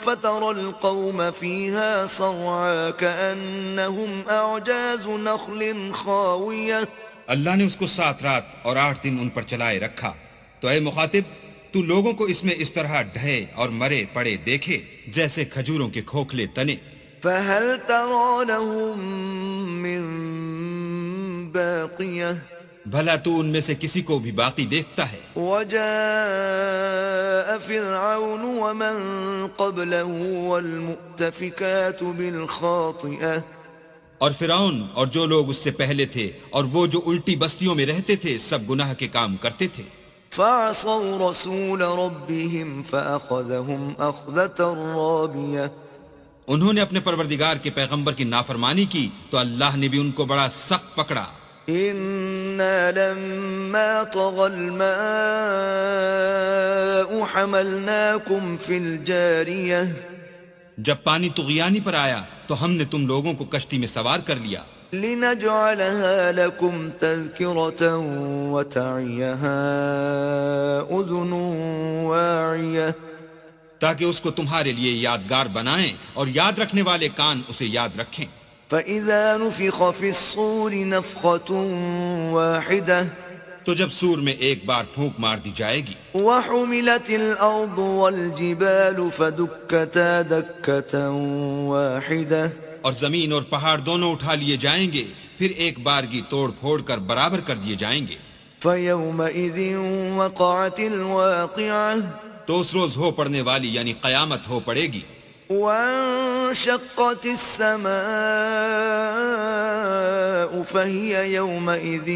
S1: فترى القوم فيها صرعا كأنهم أعجاز نخل خاوية.
S2: اللہ نے اس کو 7 رات اور 8 دن ان پر چلائے رکھا. تو اے مخاطب تو لوگوں کو اس میں اس طرح ڈھے اور مرے پڑے دیکھے جیسے کھجوروں کے کھوکھلے تنے.
S1: فهل ترى لهم من باقية
S2: بھلا تو ان میں سے کسی کو بھی باقی دیکھتا ہے؟
S1: وجاء فرعون ومن قبله والمؤتفكات بالخاطئة
S2: اور فرعون اور جو لوگ اس سے پہلے تھے اور وہ جو الٹی بستیوں میں رہتے تھے سب گناہ کے کام کرتے تھے.
S1: فعصوا رسول ربهم فأخذهم أخذة رابية
S2: انہوں نے اپنے پروردگار کے پیغمبر کی نافرمانی کی تو اللہ نے بھی ان کو بڑا سخت پکڑا.
S1: إنا لما طغى الماء حملناكم في الجارية
S2: جب پانی طغیانی پر آیا تو ہم نے تم لوگوں کو کشتی میں سوار کر لیا.
S1: لنجعلها لكم تذكرة وتعيها أذن واعية
S2: تاکہ اس کو تمہارے لیے یادگار بنائیں اور یاد رکھنے والے کان اسے یاد رکھیں.
S1: فإذا نفخ في الصور نفخة واحدة
S2: تو جب سور میں ایک بار پھونک مار دی جائے گی.
S1: وحملت الأرض والجبال فدكتا دكة واحدة
S2: اور زمین اور پہاڑ دونوں اٹھا لیے جائیں گے پھر ایک بارگی توڑ پھوڑ کر برابر کر دیے جائیں گے.
S1: فيومئذ وقعت الواقعة
S2: تو اس روز ہو پڑنے والی یعنی قیامت ہو پڑے گی.
S1: وانشقت السماء فهي يومئذ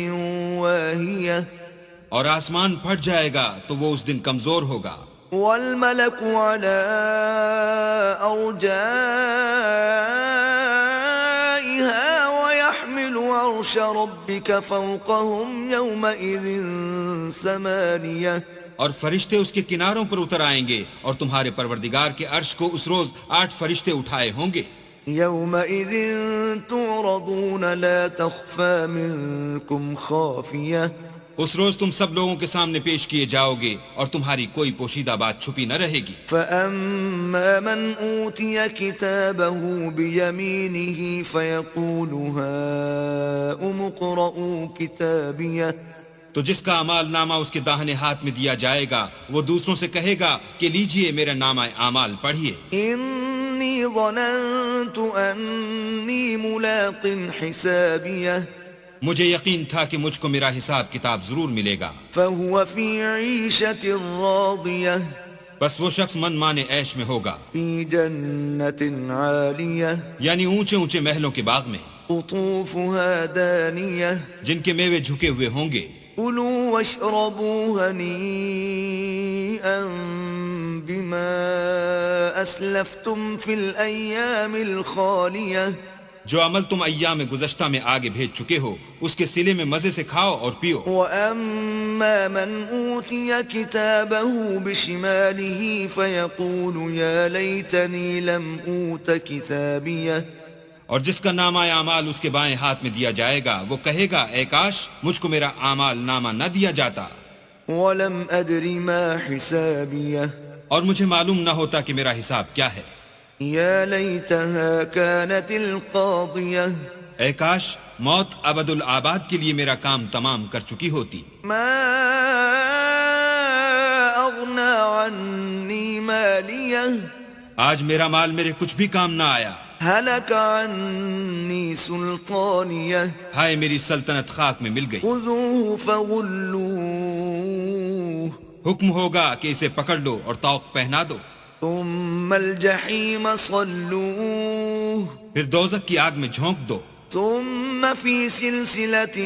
S1: واهية
S2: اور آسمان پھٹ جائے گا تو وہ اس دن کمزور ہوگا.
S1: والملك على أرجائها ويحمل عرش ربك فوقهم يومئذ 8
S2: اور فرشتے اس کے کناروں پر اتر آئیں گے اور تمہارے پروردگار کے عرش کو اس روز 8 فرشتے اٹھائے ہوں گے.
S1: يومئذ تعرضون لا تخفى منكم خافية
S2: اس روز تم سب لوگوں کے سامنے پیش کیے جاؤ گے اور تمہاری کوئی پوشیدہ بات چھپی نہ رہے گی.
S1: فأما من أوتي كتابه بيمينه فيقول هاؤم اقرءوا كتابيه
S2: تو جس کا اعمال نامہ اس کے داہنے ہاتھ میں دیا جائے گا وہ دوسروں سے کہے گا کہ لیجئے میرا نامہ اعمال پڑھیے.
S1: ظننت أني ملاق حسابيه
S2: مجھے یقین تھا کہ مجھ کو میرا حساب کتاب ضرور ملے گا،
S1: فهو في عيشة راضية
S2: بس وہ شخص من مانے عیش میں ہوگا،
S1: في جنة عالية
S2: یعنی اونچے اونچے محلوں کے باغ میں
S1: قطوفها دانية
S2: جن کے میوے جھکے ہوئے ہوں گے۔
S1: كلوا واشربوا هنيئا بما أسلفتم في الأيام الخالية
S2: جو عمل تم ایام گزشتہ میں آگے بھیج چکے ہو اس کے صلے میں مزے سے کھاؤ اور پیو۔
S1: وَأَمَّا مَنْ أُوتِيَ كِتَابَهُ بِشِمَالِهِ فَيَقُولُ يَا لَيْتَنِي لَمْ أُوتَ كِتَابِيَهْ
S2: اور جس کا نامہ اعمال اس کے بائیں ہاتھ میں دیا جائے گا وہ کہے گا اے کاش مجھ کو میرا اعمال نامہ نہ دیا جاتا،
S1: وَلَمْ أَدْرِ مَا حِسَابِيَهْ
S2: اور مجھے معلوم نہ ہوتا کہ میرا حساب کیا ہے۔
S1: يَا لَيْتَهَا كَانَتِ الْقَاضِيَةَ
S2: اے کاش موت ابد الآباد کے لیے میرا کام تمام کر چکی ہوتی۔
S1: مَا أَغْنَى عَنِّي مَالِيَهْ
S2: آج میرا مال میرے کچھ بھی کام نہ آیا،
S1: هَلَكَ عَنِّي سُلْطَانِيَهْ
S2: ہائے میری سلطنت خاک میں مل گئی۔
S1: خُذُوهُ فَغُلُّوهُ
S2: حکم ہوگا کہ اسے پکڑ لو اور طوق پہنا دو،
S1: ثم الجحیم صلوه
S2: پھر دوزخ کی آگ میں جھونک دو،
S1: ثم في سلسلة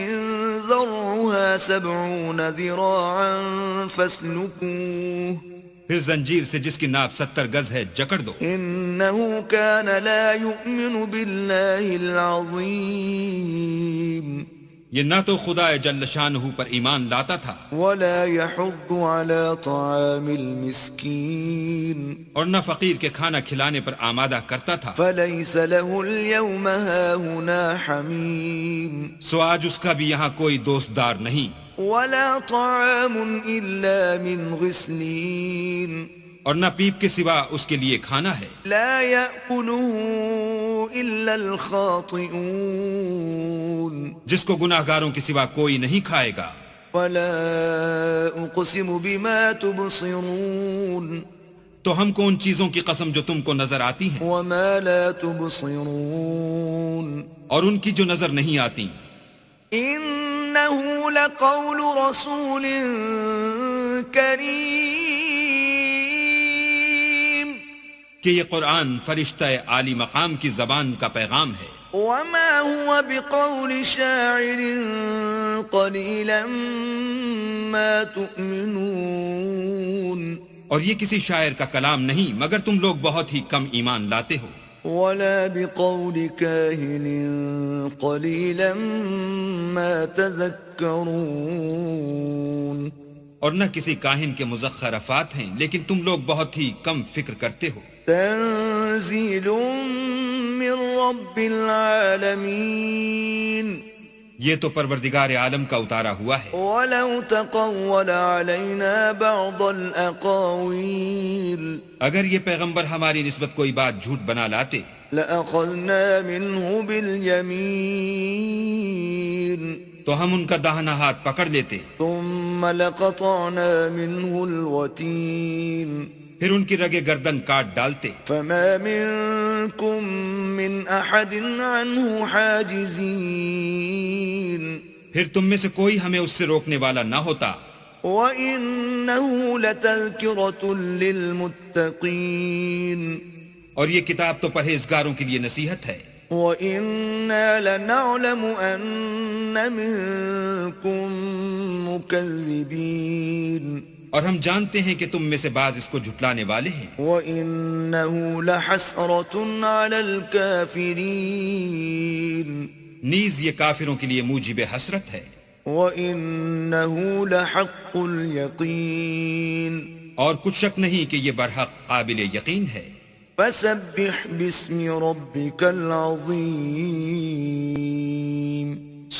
S1: ذرعها 70 ذراعا فاسلكوه
S2: پھر زنجیر سے جس کی ناپ 70 گز ہے جکڑ دو۔
S1: إنه كان لا يؤمن بالله العظيم
S2: یہ نہ تو خدا جل شانہ پر ایمان لاتا تھا
S1: ولا يحض على طعام المسكين
S2: اور نہ فقیر کے کھانا کھلانے پر آمادہ کرتا تھا،
S1: فليس له اليوم هاهنا حميم
S2: سو آج اس کا بھی یہاں کوئی دوست دار نہیں،
S1: ولا طعام إلا من غسلين
S2: اور نہ پیپ کے سوا اس کے لیے کھانا ہے،
S1: لا يأكله إلا الخاطئون
S2: جس کو گناہ گاروں کے سوا کوئی نہیں کھائے گا۔
S1: ولا أقسم بما تبصرون
S2: تو ہم کو ان چیزوں کی قسم جو تم کو نظر آتی ہیں
S1: وما لا تبصرون
S2: اور ان کی جو نظر نہیں آتی،
S1: إنه لقول رسول كريم
S2: کہ یہ قرآن فرشتہ عالی مقام کی زبان کا پیغام ہے،
S1: وما هو بقول شاعر قليلا ما تؤمنون
S2: اور یہ کسی شاعر کا کلام نہیں مگر تم لوگ بہت ہی کم ایمان لاتے ہو،
S1: ولا بقول كاهن قليلا ما تذكرون
S2: اور نہ کسی کاہن کے مزخرفات افات ہیں لیکن تم لوگ بہت ہی کم فکر کرتے ہو۔
S1: تنزيل من رب العالمين
S2: یہ تو پروردگار عالم کا اتارا ہوا ہے،
S1: ولو تقول علينا بعض الأقاويل
S2: اگر یہ پیغمبر ہماری نسبت کوئی بات جھوٹ بنا لاتے
S1: لأخذنا منه باليمين
S2: تو ہم ان کا داہنا ہاتھ پکڑ لیتے،
S1: ثم لقطعنا منه الوتين
S2: پھر ان کی رگے گردن کاٹ ڈالتے،
S1: فما منكم من أحد عنه حاجزين
S2: پھر تم میں سے کوئی ہمیں اس سے روکنے والا نہ ہوتا،
S1: وَإِنَّهُ لَتَذْكِرَةٌ لِّلْمُتَّقِينَ
S2: اور یہ کتاب تو پرہیزگاروں کے لیے نصیحت ہے۔
S1: وَإِنَّا لَنَعْلَمُ أَنَّ مِنكُم مُّكَذِّبِينَ
S2: اور ہم جانتے ہیں کہ تم میں سے بعض اس کو جھٹلانے والے ہیں،
S1: وَإِنَّهُ لَحَسْرَةٌ عَلَى الْكَافِرِينَ
S2: نیز یہ کافروں کے لیے موجب حسرت ہے،
S1: وَإِنَّهُ لَحَقُّ الْيَقِينِ
S2: اور کچھ شک نہیں کہ یہ برحق قابل یقین ہے۔
S1: فسبح باسم ربك العظيم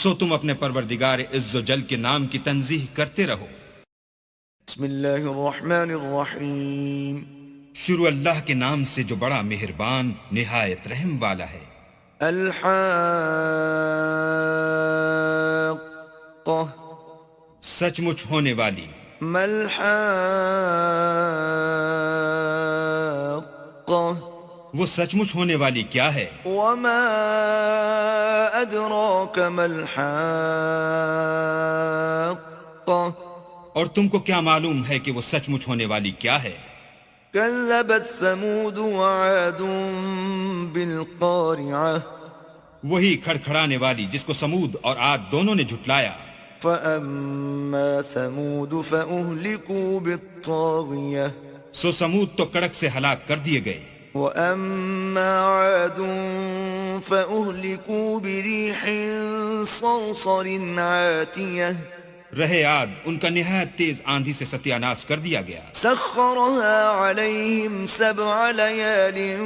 S2: سو تم اپنے پروردگار عز و جل کے نام کی تنزیح کرتے رہو۔
S1: بسم اللہ الرحمن الرحیم
S2: شروع اللہ کے نام سے جو بڑا مہربان نہایت رحم والا ہے۔
S1: الحاقہ
S2: سچ مچ ہونے والی۔
S1: ما الحاقہ
S2: وہ سچ مچ ہونے والی کیا ہے؟
S1: وما أدراك ما الحاقة
S2: اور تم کو کیا معلوم ہے کہ وہ سچ مچ ہونے والی کیا ہے؟
S1: كذبت ثمود وعاد بالقارعة
S2: وہی کھڑکھڑانے والی جس کو سمود اور عاد دونوں نے جھٹلایا.
S1: فأما ثمود فأهلكوا بالطاغية
S2: سو سمود تو کڑک سے ہلاک کر دیے گئے.
S1: وأما عاد فأهلكوا بريح صرصر عاتية
S2: رہے عاد ان کا نہایت تیز آندھی سے ستیہ ناش کر دیا گیا.
S1: سخرها عليهم 7 ليال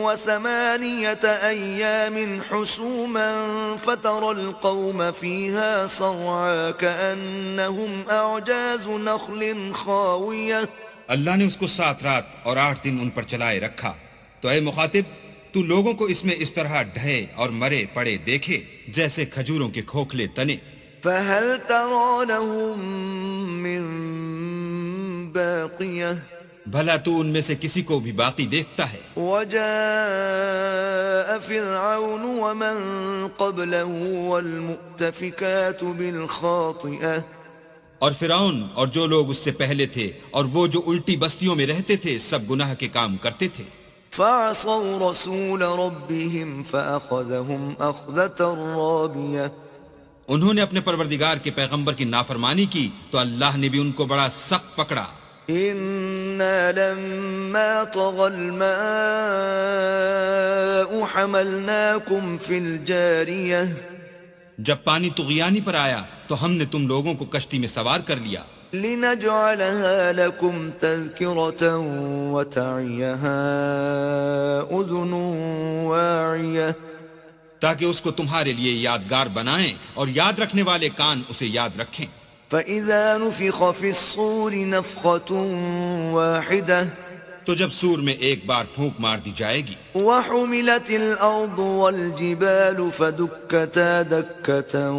S1: و8 أيام حسوما فترى القوم فيها صرعا كأنهم أعجاز نخل خاوية.
S2: اللہ نے اس کو 7 رات اور 8 دن ان پر چلائے رکھا. تو اے مخاطب تو لوگوں کو اس میں اس طرح ڈھے اور مرے پڑے دیکھے جیسے کھجوروں کے کھوکھلے تنے.
S1: فهل ترى لهم من باقية
S2: بھلا تو ان میں سے کسی کو بھی باقی دیکھتا ہے؟
S1: وجاء فرعون ومن قبله والمؤتفكات بالخاطئة
S2: اور فرعون اور جو لوگ اس سے پہلے تھے اور وہ جو الٹی بستیوں میں رہتے تھے سب گناہ کے کام کرتے تھے.
S1: فعصوا رسول ربهم فأخذهم أخذة رابية.
S2: انہوں نے اپنے پروردگار کے پیغمبر کی نافرمانی کی تو اللہ نے بھی ان کو بڑا سخت پکڑا.
S1: إنا لما طغى الماء حملناكم في الجارية
S2: جب پانی طغیانی پر آیا تو ہم نے تم لوگوں کو کشتی میں سوار کر لیا.
S1: لنجعلها لكم تذكرة وتعيها أذن واعية.
S2: تاکہ اس کو تمہارے لیے یادگار بنائیں اور یاد رکھنے والے کان اسے یاد رکھیں.
S1: فإذا نفخ في الصور نفخة واحدة
S2: تو جب سور میں ایک بار پھونک مار دی جائے گی.
S1: وحملت الأرض والجبال فدكتا دكة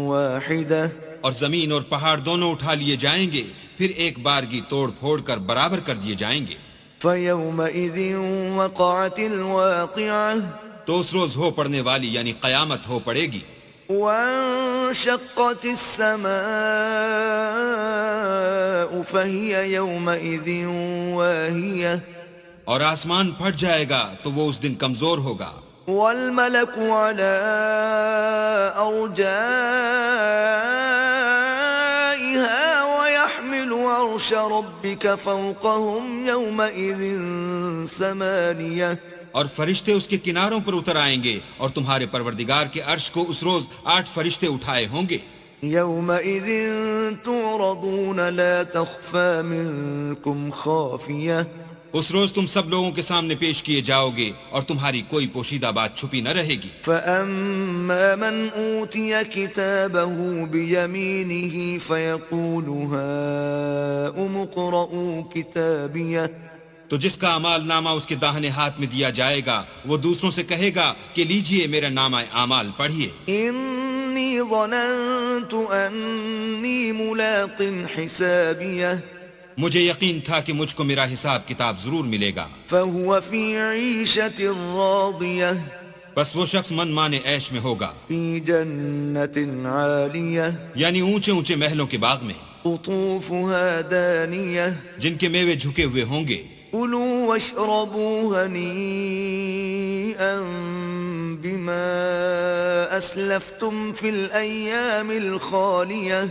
S1: واحدة.
S2: اور زمین اور پہاڑ دونوں اٹھا لیے جائیں گے پھر ایک بارگی توڑ پھوڑ کر برابر کر دیے جائیں گے.
S1: فيومئذ وقعت الواقعة.
S2: تو اس روز ہو پڑنے والی یعنی قیامت ہو پڑے گی.
S1: وانشقت السماء فهي يومئذ واهية.
S2: اور آسمان پھٹ جائے گا تو وہ اس دن کمزور ہوگا.
S1: والملك على أرجائها ويحمل عرش ربك فوقهم يومئذ 8.
S2: اور فرشتے اس کے کناروں پر اتر آئیں گے اور تمہارے پروردگار کے عرش کو اس روز 8 فرشتے اٹھائے ہوں گے.
S1: يومئذ تعرضون لا تخفى منكم خافية.
S2: اس روز تم سب لوگوں کے سامنے پیش کیے جاؤ گے اور تمہاری کوئی پوشیدہ بات چھپی نہ رہے گی.
S1: فأما من أوتي كتابه بيمينه فيقول هاؤم اقرءوا كتابيه.
S2: تو جس کا اعمال نامہ اس کے داہنے ہاتھ میں دیا جائے گا وہ دوسروں سے کہے گا کہ لیجئے میرا نامہ اعمال پڑھیے.
S1: إني ظننت أني ملاق حسابيه.
S2: مجھے یقین تھا کہ مجھ کو میرا حساب کتاب ضرور ملے گا.
S1: فهو في عيشة راضية.
S2: بس وہ شخص من مانے عیش میں ہوگا
S1: في جنة عالية.
S2: یعنی اونچے اونچے محلوں کے باغ میں
S1: قطوفها دانية.
S2: جن کے میوے جھکے ہوئے ہوں گے.
S1: كلوا واشربوا هنيئا بما أسلفتم في الأيام الخالية.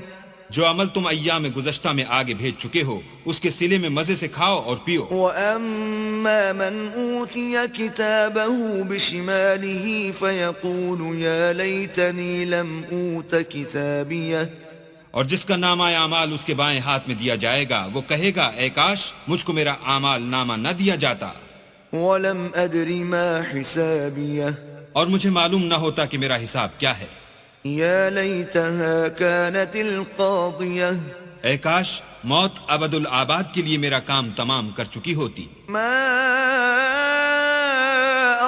S2: جو عمل تم ایام گزشتہ میں آگے بھیج چکے ہو اس کے صلے میں مزے سے کھاؤ اور پیو.
S1: وأما من أوتي كتابه بشماله فيقول يا ليتني لم أوت كتابيه.
S2: اور جس کا نامہ اعمال اس کے بائیں ہاتھ میں دیا جائے گا وہ کہے گا اے کاش مجھ کو میرا اعمال نامہ نہ دیا جاتا.
S1: ولم أدر ما حسابيه.
S2: اور مجھے معلوم نہ ہوتا کہ میرا حساب کیا ہے.
S1: يا ليتها كانت القاضية.
S2: اے کاش موت ابد الآباد کے لیے میرا کام تمام کر چکی ہوتی.
S1: ما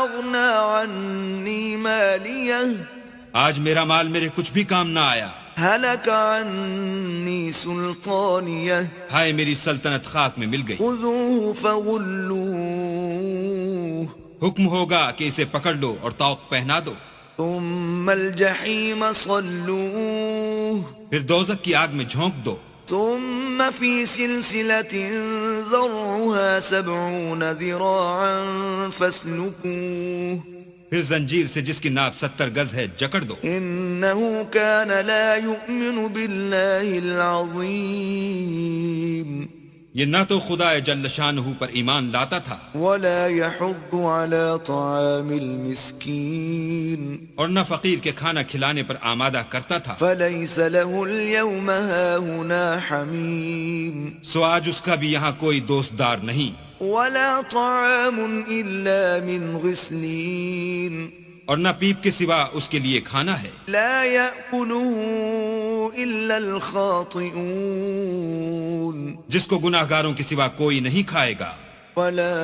S1: أغنى عني مالية.
S2: آج میرا مال میرے کچھ بھی کام نہ آیا.
S1: هلك عني سلطانية.
S2: ہائے میری سلطنت خاک میں مل گئی.
S1: خذوه فغلوه
S2: حکم ہوگا کہ اسے پکڑ لو اور طوق پہنا دو،
S1: ثم الجحیم صلوه
S2: پھر دوزخ کی آگ میں جھونک دو،
S1: ثم في سلسلة ذرعها 70 ذراعا فاسلكوه
S2: پھر زنجیر سے جس کی ناپ 70 گز ہے جکڑ دو،
S1: إنه كان لا يؤمن بالله العظيم
S2: یہ نہ تو خدا جل شانہ پر ایمان لاتا تھا
S1: ولا يحض على طعام المسكين
S2: اور نہ فقیر کے کھانا کھلانے پر آمادہ کرتا تھا،
S1: فليس له اليوم هاهنا حميم
S2: سو آج اس کا بھی یہاں کوئی دوستدار نہیں،
S1: ولا طعام إلا من غسلين
S2: اور نہ پیپ کے سوا اس کے لیے کھانا ہے،
S1: لا يأكله إلا الخاطئون
S2: جس کو گناہ گاروں کے سوا کوئی نہیں کھائے گا۔
S1: ولا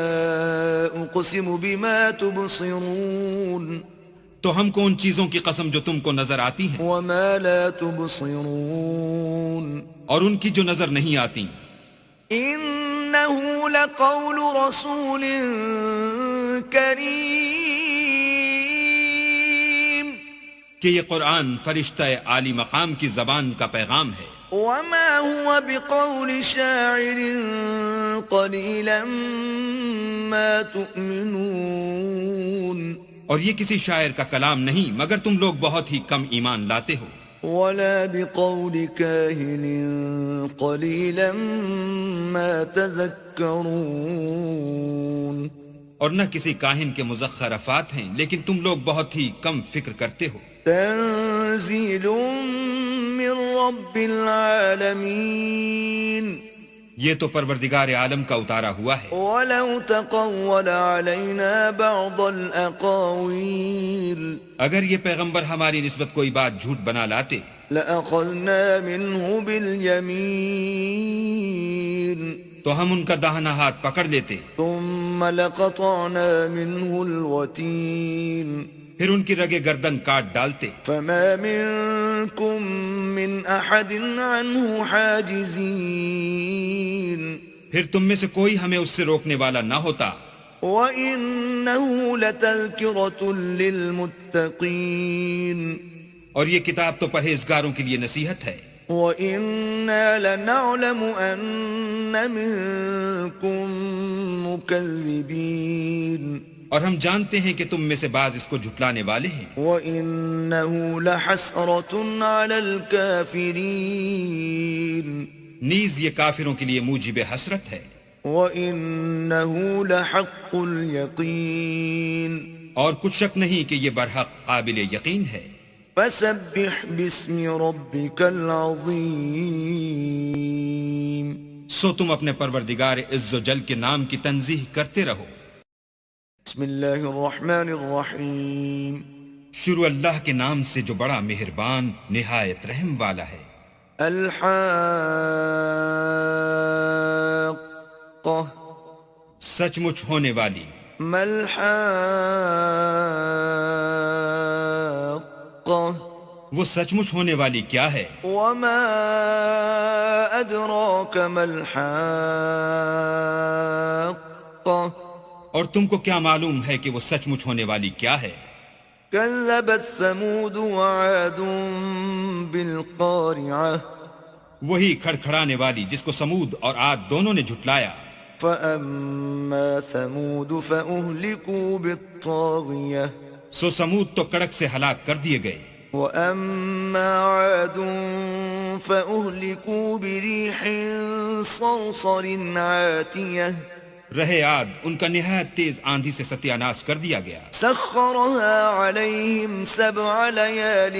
S1: أقسم بما تبصرون
S2: تو ہم کو ان چیزوں کی قسم جو تم کو نظر آتی ہیں
S1: وما لا تبصرون
S2: اور ان کی جو نظر نہیں آتی،
S1: إنه لقول رسول كريم
S2: کہ یہ قرآن فرشتہ عالی مقام کی زبان کا پیغام ہے،
S1: وما هو بقول شاعر قليلا ما تؤمنون
S2: اور یہ کسی شاعر کا کلام نہیں مگر تم لوگ بہت ہی کم ایمان لاتے ہو،
S1: ولا بقول كاهن قليلا ما تذكرون
S2: اور نہ کسی کاہن کے مزخرفات افات ہیں لیکن تم لوگ بہت ہی کم فکر کرتے ہو۔
S1: تنزيل من رب العالمين
S2: یہ تو پروردگار عالم کا اتارا ہوا ہے،
S1: ولو تقول علينا بعض الأقاويل
S2: اگر یہ پیغمبر ہماری نسبت کوئی بات جھوٹ بنا لاتے
S1: لأخذنا منه باليمين
S2: تو ہم ان کا داہنا ہاتھ پکڑ لیتے،
S1: ثم لقطعنا منه الوتين
S2: پھر ان کی رگے گردن کاٹ ڈالتے،
S1: فما منكم من أحد عنه حاجزين
S2: پھر تم میں سے کوئی ہمیں اس سے روکنے والا نہ ہوتا،
S1: وَإِنَّهُ لَتَذْكِرَةٌ لِّلْمُتَّقِينَ
S2: اور یہ کتاب تو پرہیزگاروں کے لیے نصیحت ہے،
S1: وَإِنَّا لَنَعْلَمُ أَنَّ مِنكُم مُّكَذِّبِينَ
S2: اور ہم جانتے ہیں کہ تم میں سے بعض اس کو جھٹلانے والے ہیں،
S1: وَإِنَّهُ لَحَسْرَةٌ عَلَى الْكَافِرِينَ
S2: نیز یہ کافروں کے لیے موجب حسرت ہے،
S1: وَإِنَّهُ لَحَقُّ الْيَقِينِ
S2: اور کچھ شک نہیں کہ یہ برحق قابل یقین ہے۔
S1: فَسَبِّحْ بِاسْمِ رَبِّكَ الْعَظِيمِ
S2: سو تم اپنے پروردگار عز و جل کے نام کی تنزیح کرتے رہو۔
S1: بسم اللہ الرحمن الرحیم
S2: شروع اللہ کے نام سے جو بڑا مہربان نہایت رحم والا ہے۔
S1: الحاقہ
S2: سچ مچ ہونے والی،
S1: ملحاقہ
S2: وہ سچ مچ ہونے والی کیا ہے؟
S1: وما ادراک ملحاقہ
S2: اور تم کو کیا معلوم ہے کہ وہ سچ مچ ہونے والی کیا ہے؟
S1: كذبت ثمود وعاد بالقارعة
S2: وہی کھڑکھڑانے والی جس کو سمود اور عاد دونوں نے جھٹلایا۔
S1: فأما ثمود فأهلكوا بالطاغية
S2: سو سمود تو کڑک سے ہلاک کر دیے گئے،
S1: وأما عاد فأهلكوا بريح صرصر عاتية
S2: رہے عاد ان کا نہایت تیز آندھی سے ستیہ ناش کر دیا گیا۔
S1: سخرها عليهم 7 ليال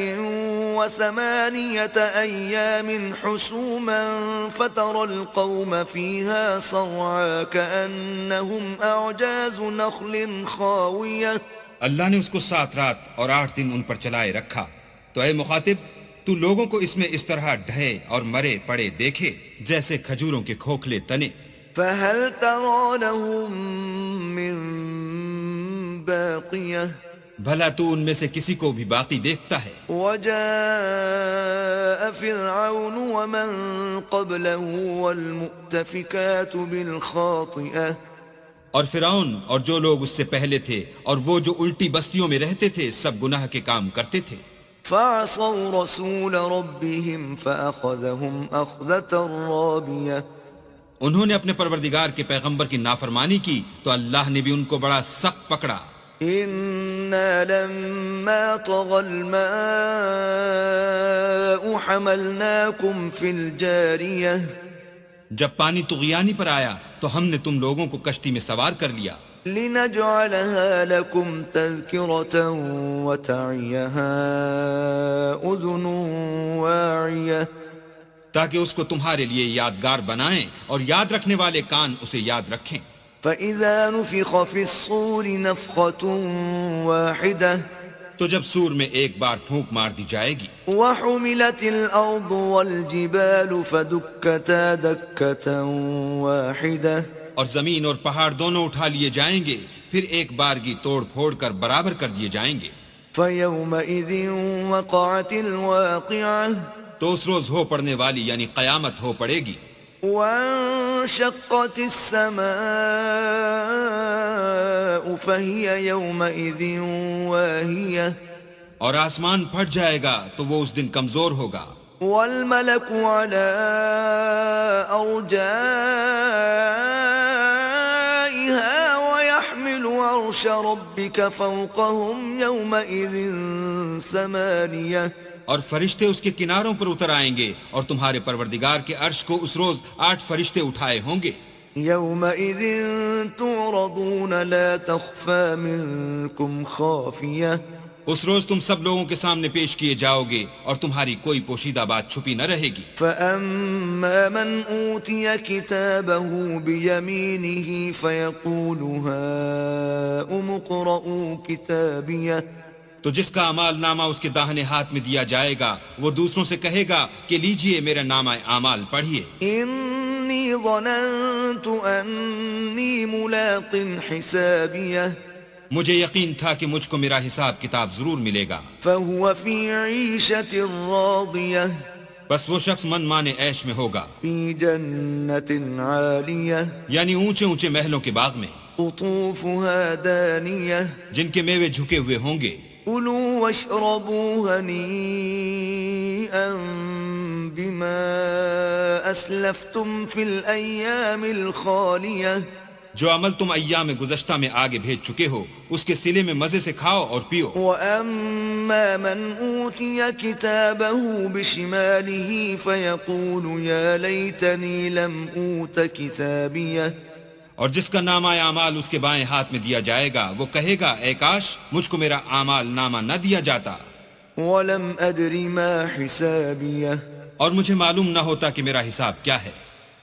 S1: و8 أيام حسوما فترى القوم فيها صرعا كأنهم أعجاز نخل خاوية۔
S2: اللہ نے اس کو 7 رات اور 8 دن ان پر چلائے رکھا، تو اے مخاطب تو لوگوں کو اس میں اس طرح ڈھے اور مرے پڑے دیکھے جیسے کھجوروں کے کھوکھلے تنے۔
S1: فهل ترى لهم من باقية
S2: بھلا تو ان میں سے کسی کو بھی باقی دیکھتا ہے؟
S1: وجاء فرعون ومن قبله والمؤتفكات بالخاطئة
S2: اور فرعون اور جو لوگ اس سے پہلے تھے اور وہ جو الٹی بستیوں میں رہتے تھے سب گناہ کے کام کرتے تھے.
S1: فعصوا رسول ربهم فأخذهم أخذة رابية.
S2: انہوں نے اپنے پروردگار کے پیغمبر کی نافرمانی کی تو اللہ نے بھی ان کو بڑا سخت پکڑا.
S1: إنا لما طغى الماء حملناكم في الجارية.
S2: جب پانی طغیانی پر آیا تو ہم نے تم لوگوں کو کشتی میں سوار کر لیا.
S1: لنجعلها لكم تذكرة وتعيها أذن واعية.
S2: تاکہ اس کو تمہارے لیے یادگار بنائیں اور یاد رکھنے والے کان اسے یاد رکھیں.
S1: فإذا نفخ في الصور نفخة واحدة.
S2: تو جب سور میں ایک بار پھونک مار دی جائے گی.
S1: وحملت الأرض والجبال فدكتا دكة واحدة.
S2: اور زمین اور پہاڑ دونوں اٹھا لیے جائیں گے پھر ایک بارگی توڑ پھوڑ کر برابر کر دیے جائیں گے.
S1: فيومئذ وقعت الواقعة.
S2: تو اس روز ہو پڑنے والی یعنی قیامت ہو پڑے گی.
S1: وانشقت السماء فهي يومئذ واهية.
S2: اور آسمان پھٹ جائے گا تو وہ اس دن کمزور ہوگا.
S1: والملك على أرجائها ويحمل عرش ربك فوقهم يومئذ ثمانية.
S2: اور فرشتے اس کے کناروں پر اتر آئیں گے اور تمہارے پروردگار کے عرش کو اس روز 8 فرشتے اٹھائے ہوں گے.
S1: يومئذ تعرضون لا تخفى منكم خافية.
S2: اس روز تم سب لوگوں کے سامنے پیش کیے جاؤ گے اور تمہاری کوئی پوشیدہ بات چھپی نہ رہے گی.
S1: فأما من أوتي كتابه بيمينه فيقول هاؤم اقرءوا كتابيه.
S2: تو جس کا اعمال نامہ اس کے داہنے ہاتھ میں دیا جائے گا وہ دوسروں سے کہے گا کہ لیجئے میرا نامہ اعمال پڑھیے.
S1: إني ظننت أني ملاق حسابيه.
S2: مجھے یقین تھا کہ مجھ کو میرا حساب کتاب ضرور ملے گا.
S1: فهو في عيشة راضية.
S2: بس وہ شخص من مانے عیش میں ہوگا.
S1: في جنة عالية.
S2: یعنی اونچے اونچے محلوں کے باغ میں
S1: قطوفها دانية.
S2: جن کے میوے جھکے ہوئے ہوں گے.
S1: كلوا واشربوا هنيئا بما أسلفتم في الأيام الخالية.
S2: جو عمل تم ایام گزشتہ میں آگے بھیج چکے ہو اس کے صلے میں مزے سے کھاؤ اور پیو.
S1: وَأَمَّا مَنْ أُوتِيَ كِتَابَهُ بِشِمَالِهِ فَيَقُولُ يَا لَيْتَنِي لَمْ أُوتَ كِتَابِيَهْ.
S2: اور جس کا نامہ اعمال اس کے بائیں ہاتھ میں دیا جائے گا وہ کہے گا اے کاش مجھ کو میرا اعمال نامہ نہ دیا جاتا.
S1: وَلَمْ أَدْرِ مَا حِسَابِيَهْ.
S2: اور مجھے معلوم نہ ہوتا کہ میرا حساب کیا ہے.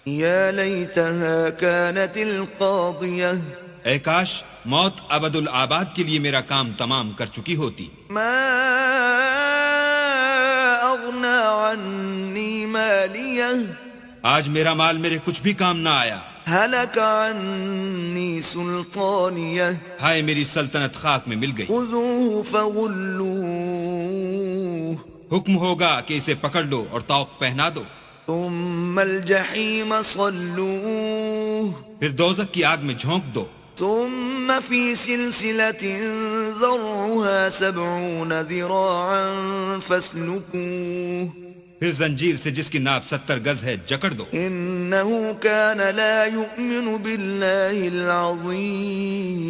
S1: يا ليتها كانت القاضية.
S2: اے کاش موت ابد الآباد کے لیے میرا کام تمام کر چکی ہوتی.
S1: ما أغنى عني مالية.
S2: آج میرا مال میرے کچھ بھی کام نہ آیا.
S1: هلك عني سلطانية.
S2: ہائے میری سلطنت خاک میں مل گئی.
S1: خذوه فغلوه.
S2: حکم ہوگا کہ اسے پکڑ لو اور طوق پہنا دو.
S1: ثم الجحيم صلوه.
S2: پھر دوزخ کی آگ میں جھونک دو.
S1: ثم في سلسلة ذرعها 70 ذراعا فاسلكوه.
S2: پھر زنجیر سے جس کی ناپ 70 گز ہے جکڑ دو.
S1: إنه كان لا يؤمن بالله العظيم.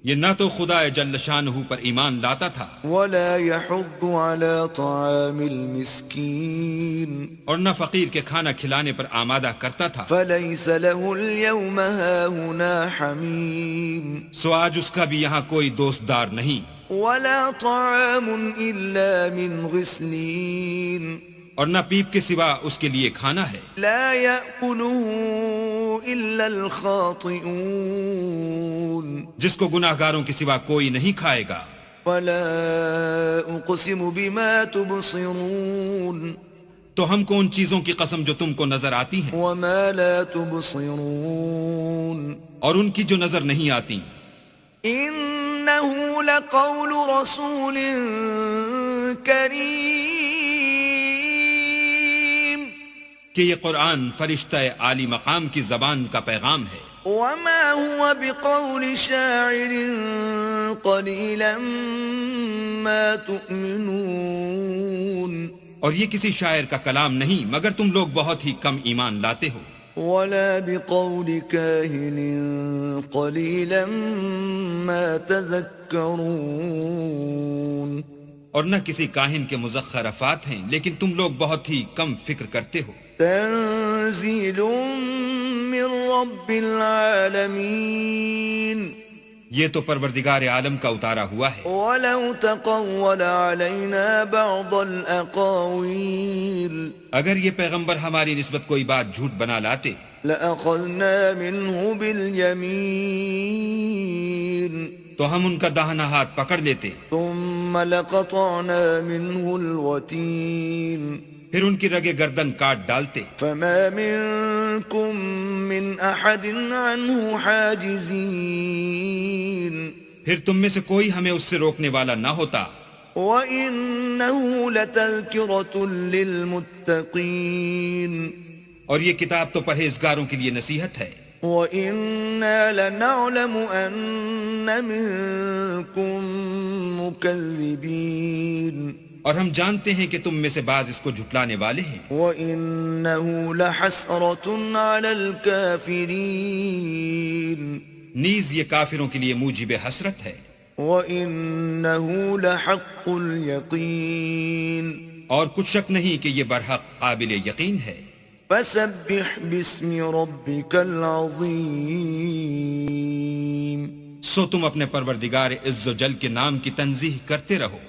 S2: یہ نہ تو خدا جل شانہ پر ایمان لاتا تھا
S1: ولا يحض على طعام المسكين.
S2: اور نہ فقیر کے کھانا کھلانے پر آمادہ کرتا تھا.
S1: فليس له اليوم هاهنا حميم.
S2: سو آج اس کا بھی یہاں کوئی دوست دار نہیں.
S1: ولا طعام إلا من غسلين.
S2: اور نہ پیپ کے سوا اس کے لیے کھانا ہے.
S1: لا يأكله إلا الخاطئون.
S2: جس کو گناہ گاروں کے سوا کوئی نہیں کھائے گا.
S1: ولا أقسم بما تبصرون.
S2: تو ہم کو ان چیزوں کی قسم جو تم کو نظر آتی ہیں
S1: وما لا تبصرون.
S2: اور ان کی جو نظر نہیں آتی.
S1: إنه لقول رسول كريم.
S2: کہ یہ قرآن فرشتہ عالی مقام کی زبان کا پیغام ہے.
S1: وما هو بقول شاعر قليلا ما تؤمنون
S2: اور یہ کسی شاعر کا کلام نہیں مگر تم لوگ بہت ہی کم ایمان لاتے ہو.
S1: ولا بقول كاهن قليلا ما تذكرون
S2: اور نہ کسی کاہن کے مزخرفات ہیں لیکن تم لوگ بہت ہی کم فکر کرتے ہو.
S1: تنزيل من رب العالمين
S2: یہ تو پروردگار عالم کا اتارا ہوا ہے.
S1: ولو تقول علينا بعض الأقاويل
S2: اگر یہ پیغمبر ہماری نسبت کوئی بات جھوٹ بنا لاتے
S1: لأخذنا منه باليمين
S2: تو ہم ان کا داہنا ہاتھ پکڑ لیتے
S1: ثم لقطعنا منه الوتين
S2: پھر ان کی رگے گردن کاٹ ڈالتے.
S1: فما منكم من أحد عنه حاجزين
S2: پھر تم میں سے کوئی ہمیں اس سے روکنے والا نہ ہوتا.
S1: وَإِنَّهُ لَتَذْكِرَةٌ لِّلْمُتَّقِينَ
S2: اور یہ کتاب تو پرہیزگاروں کے لیے نصیحت ہے.
S1: وَإِنَّا لَنَعْلَمُ أَنَّ مِنكُم مُّكَذِّبِينَ
S2: اور ہم جانتے ہیں کہ تم میں سے بعض اس کو جھٹلانے والے ہیں.
S1: وَإِنَّهُ لَحَسْرَةٌ عَلَى الْكَافِرِينَ
S2: نیز یہ کافروں کے لیے موجب حسرت ہے.
S1: وَإِنَّهُ لَحَقُّ الْيَقِينِ
S2: اور کچھ شک نہیں کہ یہ برحق قابل یقین ہے.
S1: فَسَبِّحْ بِاسْمِ رَبِّكَ الْعَظِيمِ
S2: سو تم اپنے پروردگار عز و جل کے نام کی تنزیہ کرتے رہو.